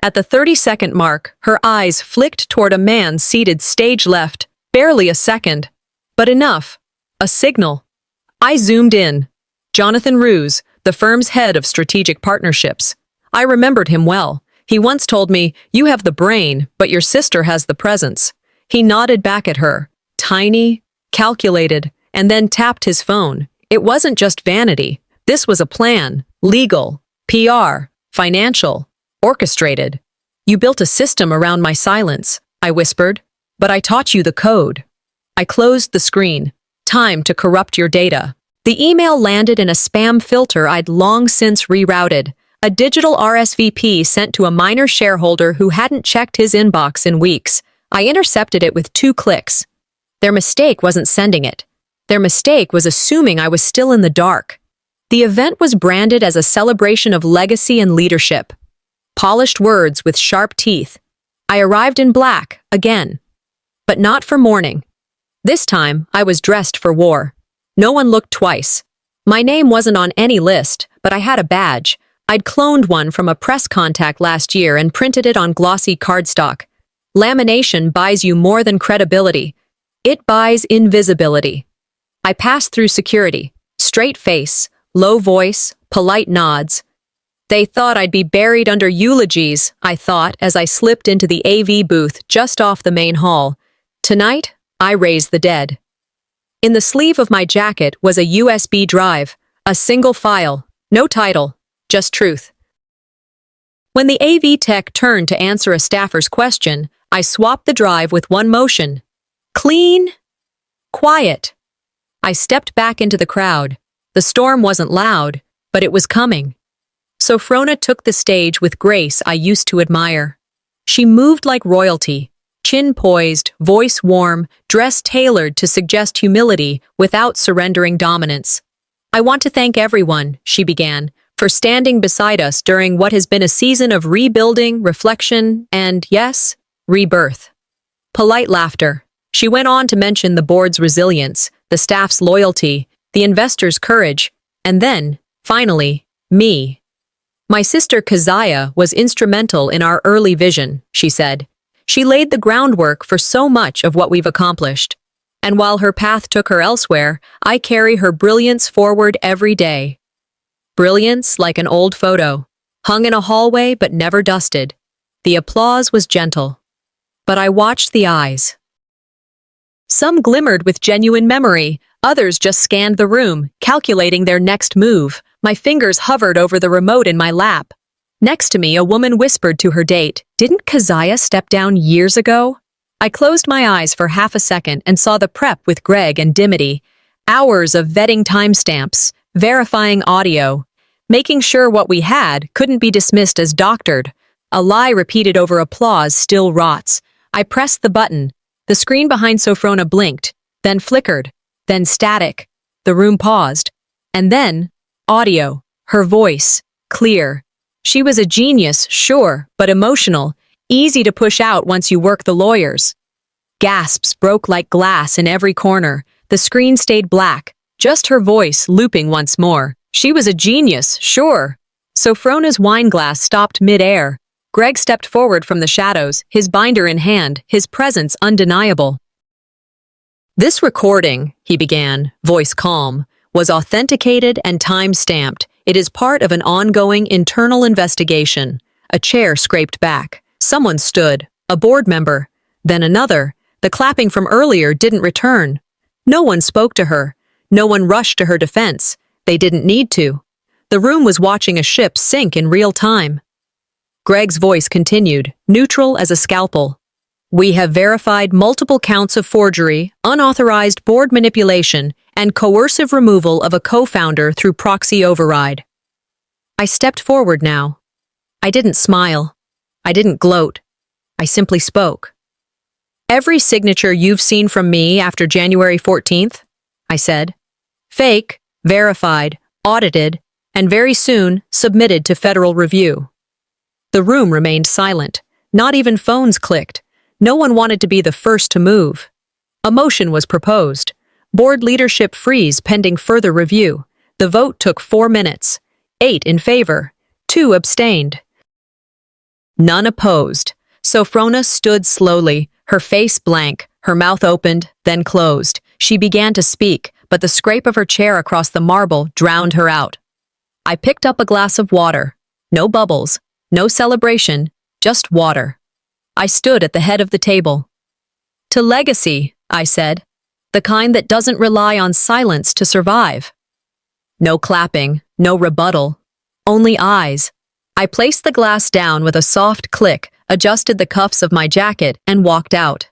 At the 30-second mark, her eyes flicked toward a man seated stage left, barely a second. But enough. A signal. I zoomed in. Jonathan Ruse, the firm's head of strategic partnerships. I remembered him well. He once told me, "You have the brain, but your sister has the presence." He nodded back at her. Tiny, calculated, and then tapped his phone. It wasn't just vanity. This was a plan. Legal, PR, financial, orchestrated. "You built a system around my silence," I whispered. "But I taught you the code." I closed the screen. Time to corrupt your data. The email landed in a spam filter I'd long since rerouted. A digital RSVP sent to a minor shareholder who hadn't checked his inbox in weeks. I intercepted it with 2 clicks. Their mistake wasn't sending it. Their mistake was assuming I was still in the dark. The event was branded as a celebration of legacy and leadership. Polished words with sharp teeth. I arrived in black, again. But not for mourning. This time, I was dressed for war. No one looked twice. My name wasn't on any list, but I had a badge. I'd cloned one from a press contact last year and printed it on glossy cardstock. Lamination buys you more than credibility. It buys invisibility. I passed through security. Straight face, low voice, polite nods. They thought I'd be buried under eulogies, I thought, as I slipped into the AV booth just off the main hall. Tonight, I raised the dead. In the sleeve of my jacket was a USB drive, a single file, no title, just truth. When the AV tech turned to answer a staffer's question, I swapped the drive with one motion. Clean. Quiet. I stepped back into the crowd. The storm wasn't loud, but it was coming. Sophrona took the stage with grace I used to admire. She moved like royalty, chin poised, voice warm, dress tailored to suggest humility without surrendering dominance. "I want to thank everyone," she began, "for standing beside us during what has been a season of rebuilding, reflection, and, yes, rebirth." Polite laughter. She went on to mention the board's resilience, the staff's loyalty, the investor's courage, and then, finally, me. My sister Keziah was instrumental in our early vision, she said. She laid the groundwork for so much of what we've accomplished. And while her path took her elsewhere, I carry her brilliance forward every day. Brilliance like an old photo, hung in a hallway but never dusted. The applause was gentle. But I watched the eyes. Some glimmered with genuine memory, others just scanned the room, calculating their next move. My fingers hovered over the remote in my lap. Next to me, a woman whispered to her date, "Didn't Keziah step down years ago?" I closed my eyes for half a second and saw the prep with Greg and Dimity. Hours of vetting timestamps, verifying audio, making sure what we had couldn't be dismissed as doctored. A lie repeated over applause still rots. I pressed the button. The screen behind Sophrona blinked, then flickered, then static. The room paused. And then, audio, her voice, clear. She was a genius, sure, but emotional, easy to push out once you work the lawyers. Gasps broke like glass in every corner. The screen stayed black, just her voice looping once more. She was a genius, sure. Sophrona's wine glass stopped mid-air. Greg stepped forward from the shadows, his binder in hand, his presence undeniable. "This recording," he began, voice calm, "was authenticated and time-stamped. It is part of an ongoing internal investigation." A chair scraped back. Someone stood, a board member, then another. The clapping from earlier didn't return. No one spoke to her. No one rushed to her defense. They didn't need to. The room was watching a ship sink in real time. Greg's voice continued, neutral as a scalpel. "We have verified multiple counts of forgery, unauthorized board manipulation, and coercive removal of a co-founder through proxy override." I stepped forward now. I didn't smile. I didn't gloat. I simply spoke. "Every signature you've seen from me after January 14th, I said. Fake, verified, audited, and very soon submitted to federal review." The room remained silent. Not even phones clicked. No one wanted to be the first to move. A motion was proposed. Board leadership freeze pending further review. The vote took 4 minutes. 8 in favor. 2 abstained. None opposed. Sophrona stood slowly, her face blank, her mouth opened, then closed. She began to speak, but the scrape of her chair across the marble drowned her out. I picked up a glass of water. No bubbles, no celebration, just water. I stood at the head of the table. "To legacy," I said, "the kind that doesn't rely on silence to survive." No clapping, no rebuttal, only eyes. I placed the glass down with a soft click, adjusted the cuffs of my jacket, and walked out.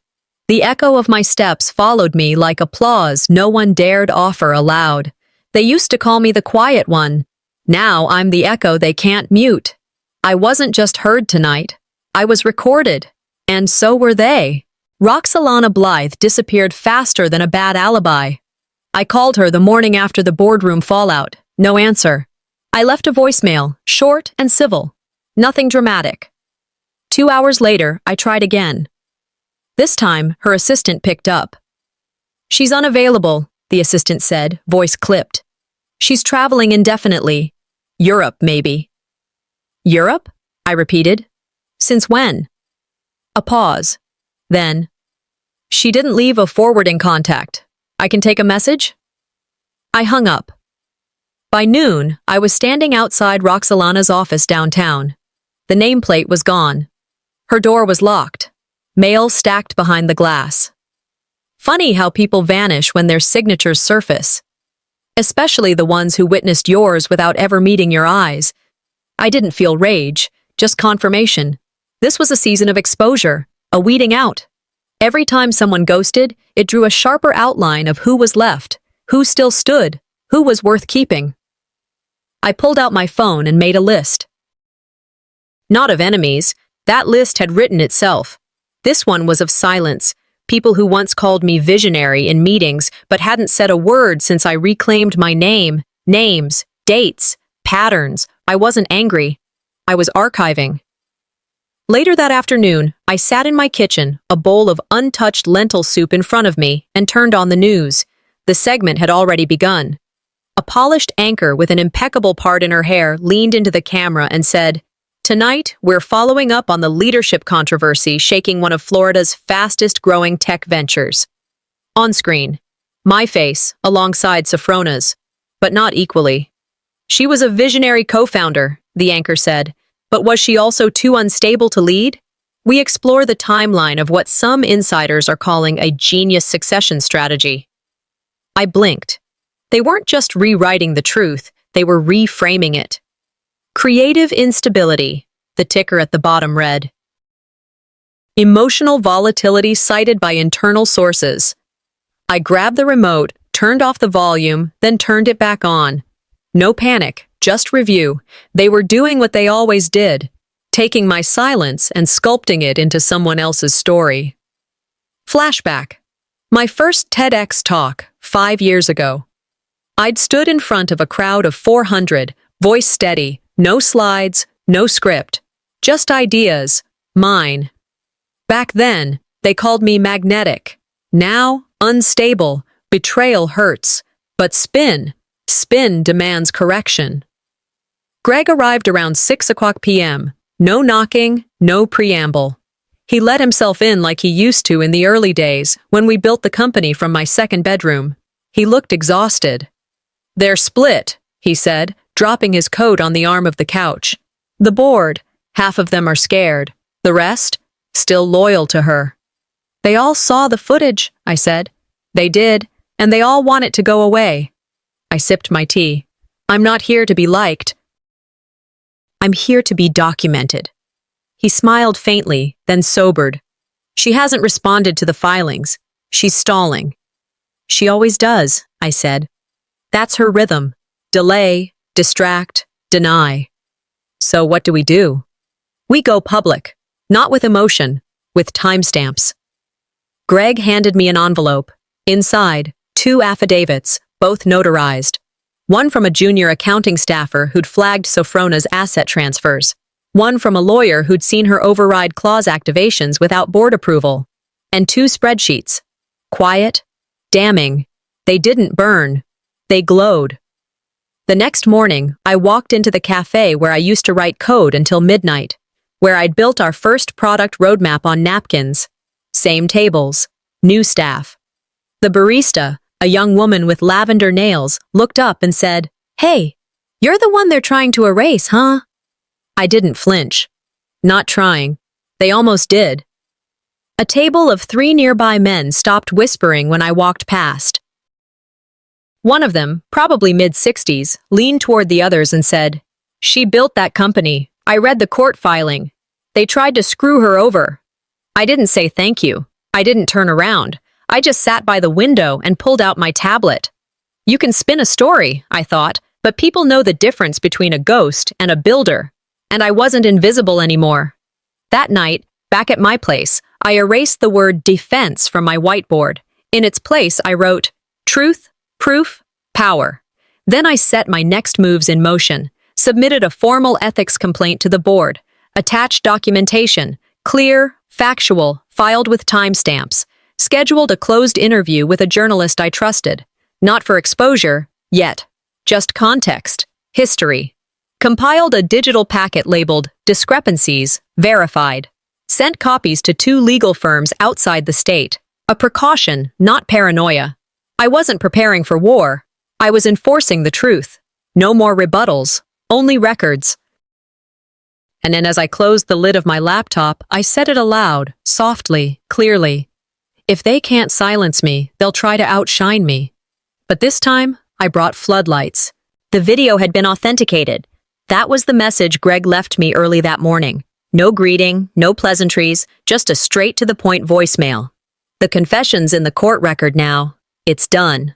The echo of my steps followed me like applause no one dared offer aloud. They used to call me the quiet one. Now I'm the echo they can't mute. I wasn't just heard tonight. I was recorded. And so were they. Roxalana Blythe disappeared faster than a bad alibi. I called her the morning after the boardroom fallout. No answer. I left a voicemail, short and civil. Nothing dramatic. 2 hours later, I tried again. This time, her assistant picked up. "She's unavailable," the assistant said, voice clipped. "She's traveling indefinitely. Europe, maybe." "Europe?" I repeated. "Since when?" A pause. Then, "She didn't leave a forwarding contact. I can take a message?" I hung up. By noon, I was standing outside Roxalana's office downtown. The nameplate was gone. Her door was locked. Mail stacked behind the glass. Funny how people vanish when their signatures surface. Especially the ones who witnessed yours without ever meeting your eyes. I didn't feel rage, just confirmation. This was a season of exposure, a weeding out. Every time someone ghosted, it drew a sharper outline of who was left, who still stood, who was worth keeping. I pulled out my phone and made a list. Not of enemies, that list had written itself. This one was of silence, people who once called me visionary in meetings but hadn't said a word since I reclaimed my name, names, dates, patterns. I wasn't angry. I was archiving. Later that afternoon, I sat in my kitchen, a bowl of untouched lentil soup in front of me, and turned on the news. The segment had already begun. A polished anchor with an impeccable part in her hair leaned into the camera and said, "Tonight, we're following up on the leadership controversy shaking one of Florida's fastest-growing tech ventures." On screen, my face alongside Safrona's, but not equally. "She was a visionary co-founder," the anchor said, "but was she also too unstable to lead?" We explore the timeline of what some insiders are calling a genius succession strategy. I blinked. They weren't just rewriting the truth, they were reframing it. Creative instability, the ticker at the bottom read. Emotional volatility cited by internal sources. I grabbed the remote, turned off the volume, then turned it back on. No panic, just review. They were doing what they always did, taking my silence and sculpting it into someone else's story. Flashback. My first TEDx talk, 5 years ago. I'd stood in front of a crowd of 400, voice steady, no slides, no script, just ideas, mine. Back then, they called me magnetic. Now, unstable, betrayal hurts, but spin demands correction. Greg arrived around 6 p.m., no knocking, no preamble. He let himself in like he used to in the early days when we built the company from my second bedroom. He looked exhausted. "They're split," he said, dropping his coat on the arm of the couch. "The board, half of them are scared. The rest, still loyal to her." "They all saw the footage," I said. "They did, and they all want it to go away." I sipped my tea. "I'm not here to be liked. I'm here to be documented." He smiled faintly, then sobered. "She hasn't responded to the filings. She's stalling." "She always does," I said. "That's her rhythm. Delay, distract, deny." "So what do? We go public. Not with emotion, with timestamps." Greg handed me an envelope. Inside, 2 affidavits, both notarized. One from a junior accounting staffer who'd flagged Sofrona's asset transfers. One from a lawyer who'd seen her override clause activations without board approval. And 2 spreadsheets. Quiet, damning. They didn't burn. They glowed. The next morning, I walked into the cafe where I used to write code until midnight, where I'd built our first product roadmap on napkins. Same tables, new staff. The barista, a young woman with lavender nails, looked up and said, "Hey, you're the one they're trying to erase, huh?" I didn't flinch. Not trying. They almost did. A table of 3 nearby men stopped whispering when I walked past. One of them, probably mid-60s, leaned toward the others and said, "She built that company. I read the court filing. They tried to screw her over." I didn't say thank you. I didn't turn around. I just sat by the window and pulled out my tablet. You can spin a story, I thought, but people know the difference between a ghost and a builder. And I wasn't invisible anymore. That night, back at my place, I erased the word defense from my whiteboard. In its place, I wrote, truth, proof, power. Then I set my next moves in motion, submitted a formal ethics complaint to the board, attached documentation, clear, factual, filed with timestamps, scheduled a closed interview with a journalist I trusted, not for exposure, yet, just context, history. Compiled a digital packet labeled Discrepancies, Verified. Sent copies to 2 legal firms outside the state. A precaution, not paranoia. I wasn't preparing for war. I was enforcing the truth. No more rebuttals, only records. And then as I closed the lid of my laptop, I said it aloud, softly, clearly. If they can't silence me, they'll try to outshine me. But this time, I brought floodlights. The video had been authenticated. That was the message Greg left me early that morning. No greeting, no pleasantries, just a straight-to-the-point voicemail. The confession's in the court record now. It's done.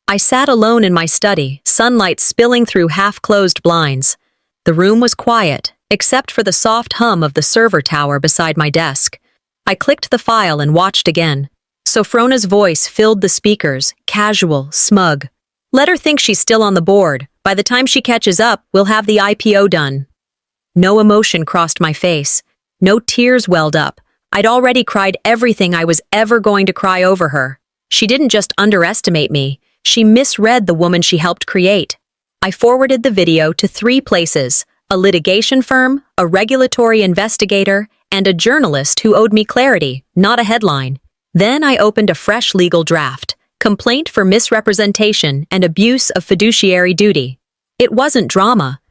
I sat alone in my study, sunlight spilling through half-closed blinds. The room was quiet, except for the soft hum of the server tower beside my desk. I clicked the file and watched again. Sofrona's voice filled the speakers, casual, smug. Let her think she's still on the board. By the time she catches up, we'll have the IPO done. No emotion crossed my face. No tears welled up. I'd already cried everything I was ever going to cry over her. She didn't just underestimate me. She misread the woman she helped create. I forwarded the video to 3 places: a litigation firm, a regulatory investigator, and a journalist who owed me clarity, not a headline. Then I opened a fresh legal draft: complaint for misrepresentation and abuse of fiduciary duty. It wasn't drama.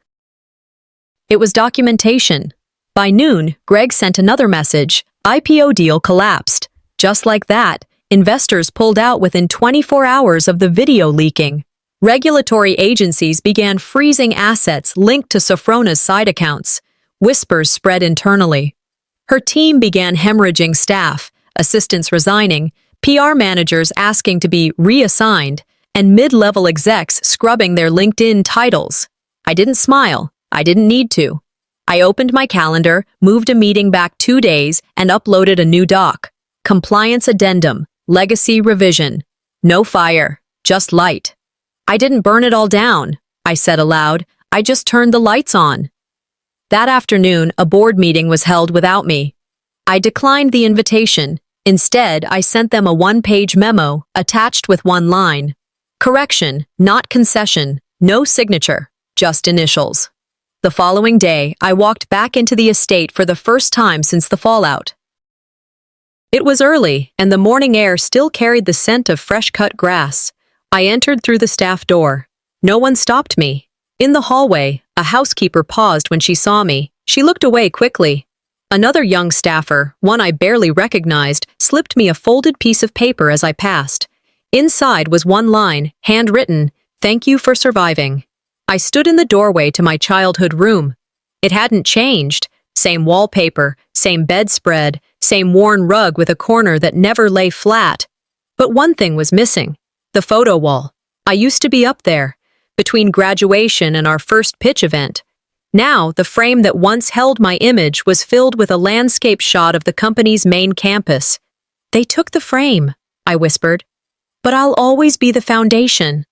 It was documentation. By noon, Greg sent another message: IPO deal collapsed. Just like that, investors pulled out within 24 hours of the video leaking. Regulatory agencies began freezing assets linked to Sophrona's side accounts. Whispers spread internally. Her team began hemorrhaging staff, assistants resigning, PR managers asking to be reassigned, and mid-level execs scrubbing their LinkedIn titles. I didn't smile. I didn't need to. I opened my calendar, moved a meeting back 2 days, and uploaded a new doc. Compliance addendum, legacy revision. No fire, just light. I didn't burn it all down, I said aloud. I just turned the lights on. That afternoon, a board meeting was held without me. I declined the invitation. Instead, I sent them a 1-page memo, attached with 1 line. Correction, not concession, no signature, just initials. The following day, I walked back into the estate for the first time since the fallout. It was early, and the morning air still carried the scent of fresh-cut grass. I entered through the staff door. No one stopped me. In the hallway, a housekeeper paused when she saw me. She looked away quickly. Another young staffer, one I barely recognized, slipped me a folded piece of paper as I passed. Inside was 1 line, handwritten, "Thank you for surviving." I stood in the doorway to my childhood room. It hadn't changed. Same wallpaper, same bedspread, same worn rug with a corner that never lay flat. But one thing was missing: the photo wall. I used to be up there, between graduation and our first pitch event. Now, the frame that once held my image was filled with a landscape shot of the company's main campus. "They took the frame," I whispered. "But I'll always be the foundation."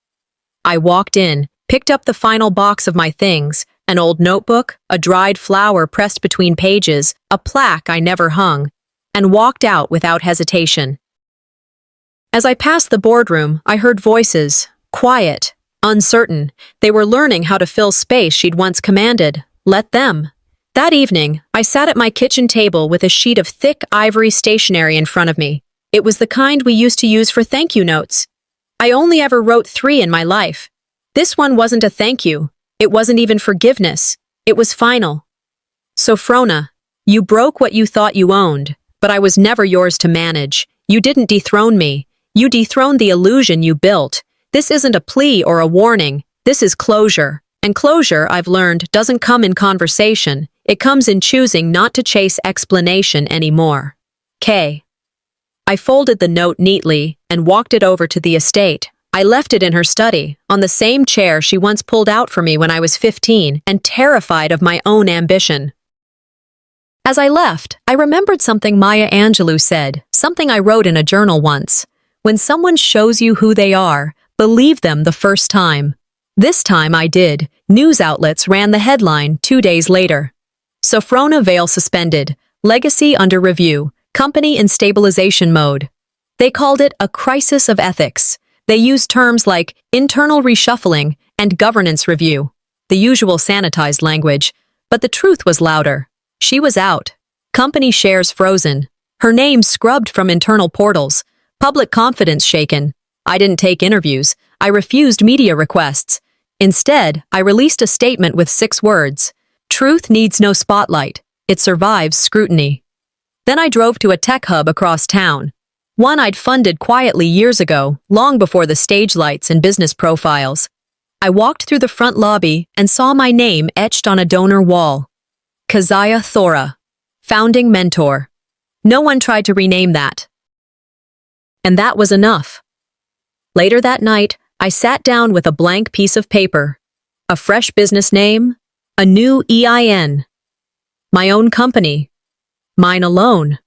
I walked in, picked up the final box of my things: an old notebook, a dried flower pressed between pages, a plaque I never hung, and walked out without hesitation. As I passed the boardroom, I heard voices, quiet, uncertain. They were learning how to fill space she'd once commanded. Let them. That evening, I sat at my kitchen table with a sheet of thick ivory stationery in front of me. It was the kind we used to use for thank you notes. I only ever wrote 3 in my life. This one wasn't a thank you. It wasn't even forgiveness. It was final. Sophrona, you broke what you thought you owned, but I was never yours to manage. You didn't dethrone me. You dethroned the illusion you built. This isn't a plea or a warning. This is closure. And closure, I've learned, doesn't come in conversation. It comes in choosing not to chase explanation anymore. K. I folded the note neatly and walked it over to the estate. I left it in her study, on the same chair she once pulled out for me when I was 15 and terrified of my own ambition. As I left, I remembered something Maya Angelou said, something I wrote in a journal once. When someone shows you who they are, believe them the first time. This time I did. News outlets ran the headline 2 days later. Sophrona Veil suspended, legacy under review, company in stabilization mode. They called it a crisis of ethics. They used terms like internal reshuffling and governance review, the usual sanitized language, but the truth was louder. She was out. Company shares frozen. Her name scrubbed from internal portals. Public confidence shaken. I didn't take interviews. I refused media requests. Instead, I released a statement with 6 words. Truth needs no spotlight. It survives scrutiny. Then I drove to a tech hub across town. One I'd funded quietly years ago, long before the stage lights and business profiles. I walked through the front lobby and saw my name etched on a donor wall. Keziah Thora, founding mentor. No one tried to rename that. And that was enough. Later that night, I sat down with a blank piece of paper, a fresh business name, a new EIN, my own company, mine alone.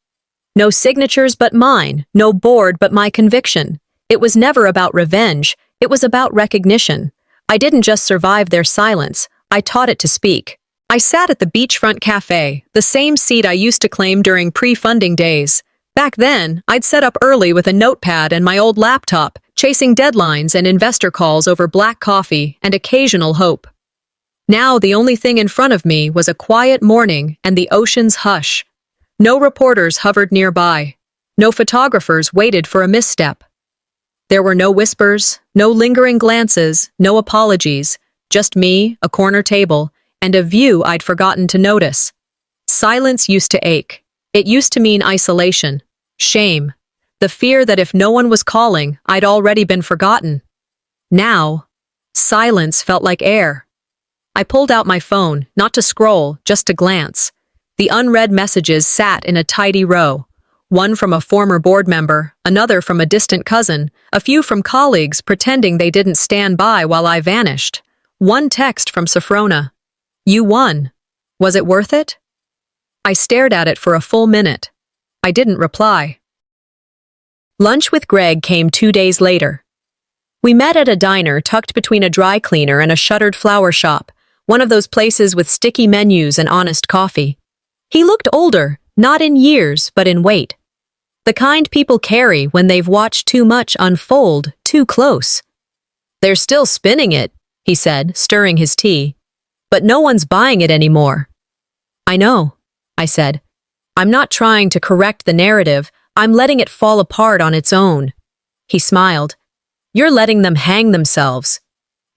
No signatures but mine, no board but my conviction. It was never about revenge, it was about recognition. I didn't just survive their silence, I taught it to speak. I sat at the beachfront cafe, the same seat I used to claim during pre-funding days. Back then, I'd set up early with a notepad and my old laptop, chasing deadlines and investor calls over black coffee and occasional hope. Now the only thing in front of me was a quiet morning and the ocean's hush. No reporters hovered nearby. No photographers waited for a misstep. There were no whispers, no lingering glances, no apologies, just me, a corner table, and a view I'd forgotten to notice. Silence used to ache. It used to mean isolation, shame, the fear that if no one was calling, I'd already been forgotten. Now, silence felt like air. I pulled out my phone, not to scroll, just to glance. The unread messages sat in a tidy row. One from a former board member, another from a distant cousin, a few from colleagues pretending they didn't stand by while I vanished. One text from Sophrona. "You won. Was it worth it?" I stared at it for a full minute. I didn't reply. Lunch with Greg came 2 days later. We met at a diner tucked between a dry cleaner and a shuttered flower shop, one of those places with sticky menus and honest coffee. He looked older, not in years, but in weight. The kind people carry when they've watched too much unfold too close. "They're still spinning it," he said, stirring his tea. "But no one's buying it anymore." "I know," I said. "I'm not trying to correct the narrative. I'm letting it fall apart on its own." He smiled. "You're letting them hang themselves."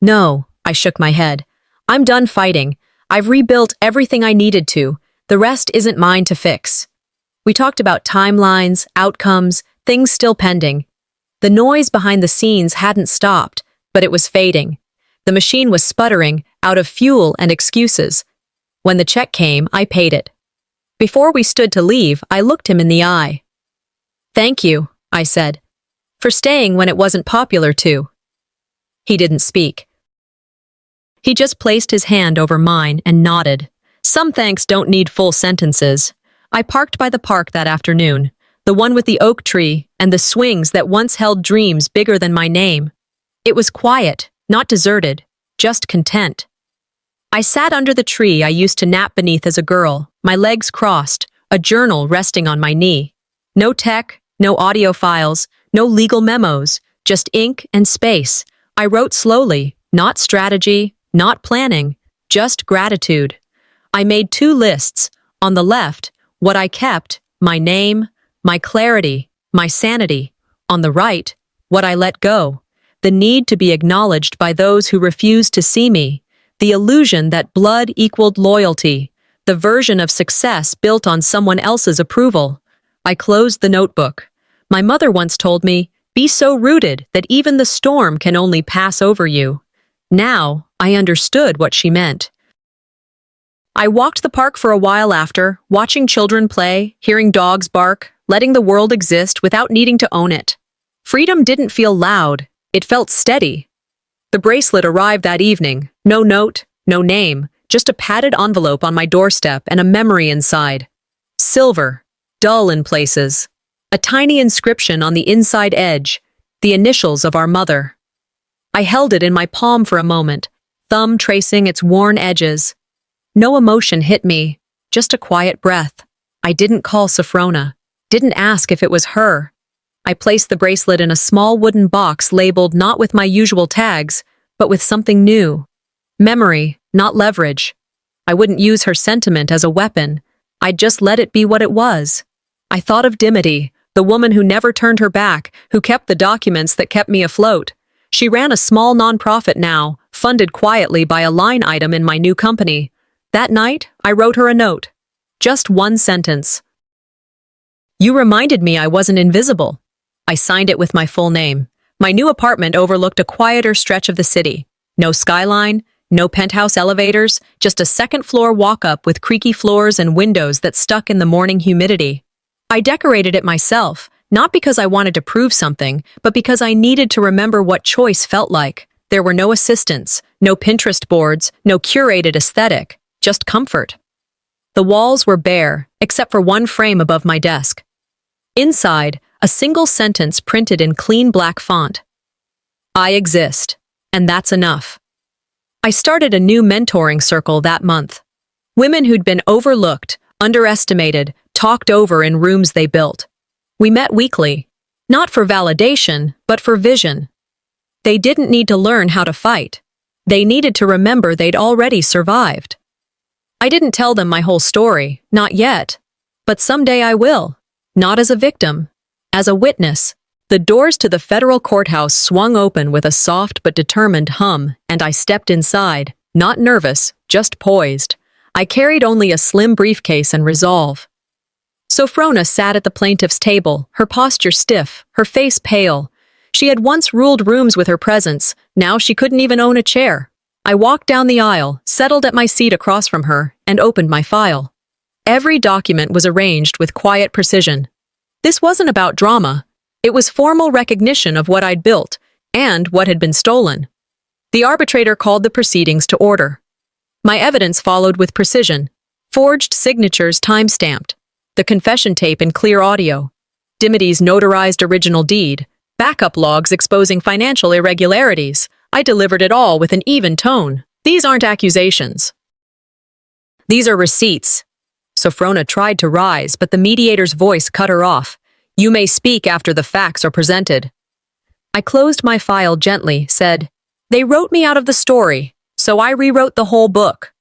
"No," I shook my head. "I'm done fighting. I've rebuilt everything I needed to. The rest isn't mine to fix." We talked about timelines, outcomes, things still pending. The noise behind the scenes hadn't stopped, but it was fading. The machine was sputtering, out of fuel and excuses. When the check came, I paid it. Before we stood to leave, I looked him in the eye. "Thank you," I said, "for staying when it wasn't popular to." He didn't speak. He just placed his hand over mine and nodded. Some thanks don't need full sentences. I parked by the park that afternoon, the one with the oak tree and the swings that once held dreams bigger than my name. It was quiet, not deserted, just content. I sat under the tree I used to nap beneath as a girl, my legs crossed, a journal resting on my knee. No tech, no audio files, no legal memos, just ink and space. I wrote slowly, not strategy, not planning, just gratitude. I made 2 lists. On the left, what I kept, my name, my clarity, my sanity. On the right, what I let go, the need to be acknowledged by those who refused to see me, the illusion that blood equaled loyalty, the version of success built on someone else's approval. I closed the notebook. My mother once told me, "Be so rooted that even the storm can only pass over you." Now, I understood what she meant. I walked the park for a while after, watching children play, hearing dogs bark, letting the world exist without needing to own it. Freedom didn't feel loud, it felt steady. The bracelet arrived that evening, no note, no name, just a padded envelope on my doorstep and a memory inside. Silver, dull in places. A tiny inscription on the inside edge, the initials of our mother. I held it in my palm for a moment, thumb tracing its worn edges. No emotion hit me, just a quiet breath. I didn't call Sophrona, didn't ask if it was her. I placed the bracelet in a small wooden box labeled not with my usual tags, but with something new. Memory, not leverage. I wouldn't use her sentiment as a weapon. I'd just let it be what it was. I thought of Dimity, the woman who never turned her back, who kept the documents that kept me afloat. She ran a small nonprofit now, funded quietly by a line item in my new company. That night, I wrote her a note. Just one sentence. "You reminded me I wasn't invisible." I signed it with my full name. My new apartment overlooked a quieter stretch of the city. No skyline, no penthouse elevators, just a second-floor walk-up with creaky floors and windows that stuck in the morning humidity. I decorated it myself, not because I wanted to prove something, but because I needed to remember what choice felt like. There were no assistants, no Pinterest boards, no curated aesthetic. Just comfort. The walls were bare, except for one frame above my desk. Inside, a single sentence printed in clean black font. "I exist, and that's enough." I started a new mentoring circle that month. Women who'd been overlooked, underestimated, talked over in rooms they built. We met weekly, not for validation, but for vision. They didn't need to learn how to fight. They needed to remember they'd already survived. I didn't tell them my whole story, not yet. But someday I will. Not as a victim, as a witness. The doors to the federal courthouse swung open with a soft but determined hum, and I stepped inside, not nervous, just poised. I carried only a slim briefcase and resolve. Sophrona sat at the plaintiff's table, her posture stiff, her face pale. She had once ruled rooms with her presence, now she couldn't even own a chair. I walked down the aisle, settled at my seat across from her, and opened my file. Every document was arranged with quiet precision. This wasn't about drama. It was formal recognition of what I'd built, and what had been stolen. The arbitrator called the proceedings to order. My evidence followed with precision. Forged signatures time-stamped. The confession tape in clear audio. Dimity's notarized original deed. Backup logs exposing financial irregularities. I delivered it all with an even tone. These aren't accusations. These are receipts. Sophrona tried to rise, but the mediator's voice cut her off. You may speak after the facts are presented. I closed my file gently, said, They wrote me out of the story, so I rewrote the whole book.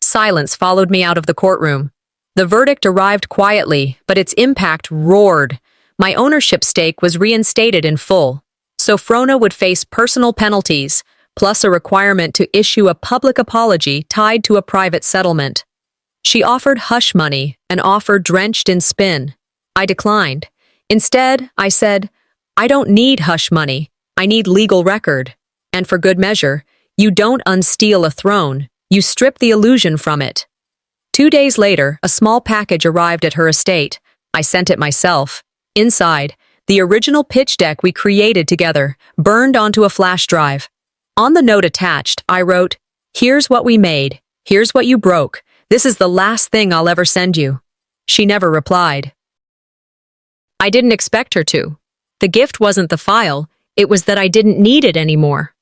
Silence followed me out of the courtroom. The verdict arrived quietly, but its impact roared. My ownership stake was reinstated in full. Sophrona would face personal penalties, plus a requirement to issue a public apology tied to a private settlement. She offered hush money, an offer drenched in spin. I declined. Instead, I said, I don't need hush money. I need legal record. And for good measure, you don't unsteal a throne. You strip the illusion from it. 2 days later, a small package arrived at her estate. I sent it myself. Inside, the original pitch deck we created together, burned onto a flash drive. On the note attached, I wrote, Here's what we made. Here's what you broke. This is the last thing I'll ever send you. She never replied. I didn't expect her to. The gift wasn't the file, it was that I didn't need it anymore.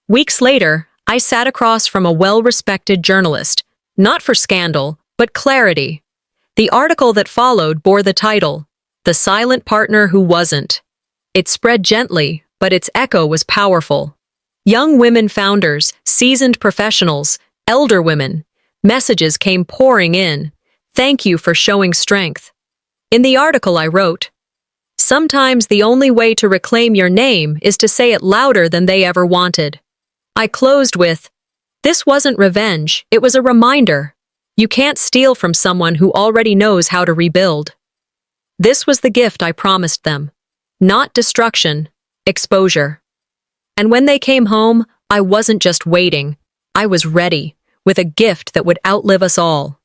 Weeks later, I sat across from a well-respected journalist, not for scandal, but clarity. The article that followed bore the title, The Silent Partner Who Wasn't. It spread gently, but its echo was powerful. Young women founders, seasoned professionals, elder women. Messages came pouring in. Thank you for showing strength. In the article I wrote, Sometimes the only way to reclaim your name is to say it louder than they ever wanted. I closed with, This wasn't revenge, it was a reminder. You can't steal from someone who already knows how to rebuild. This was the gift I promised them. Not destruction, exposure. And when they came home, I wasn't just waiting. I was ready, with a gift that would outlive us all.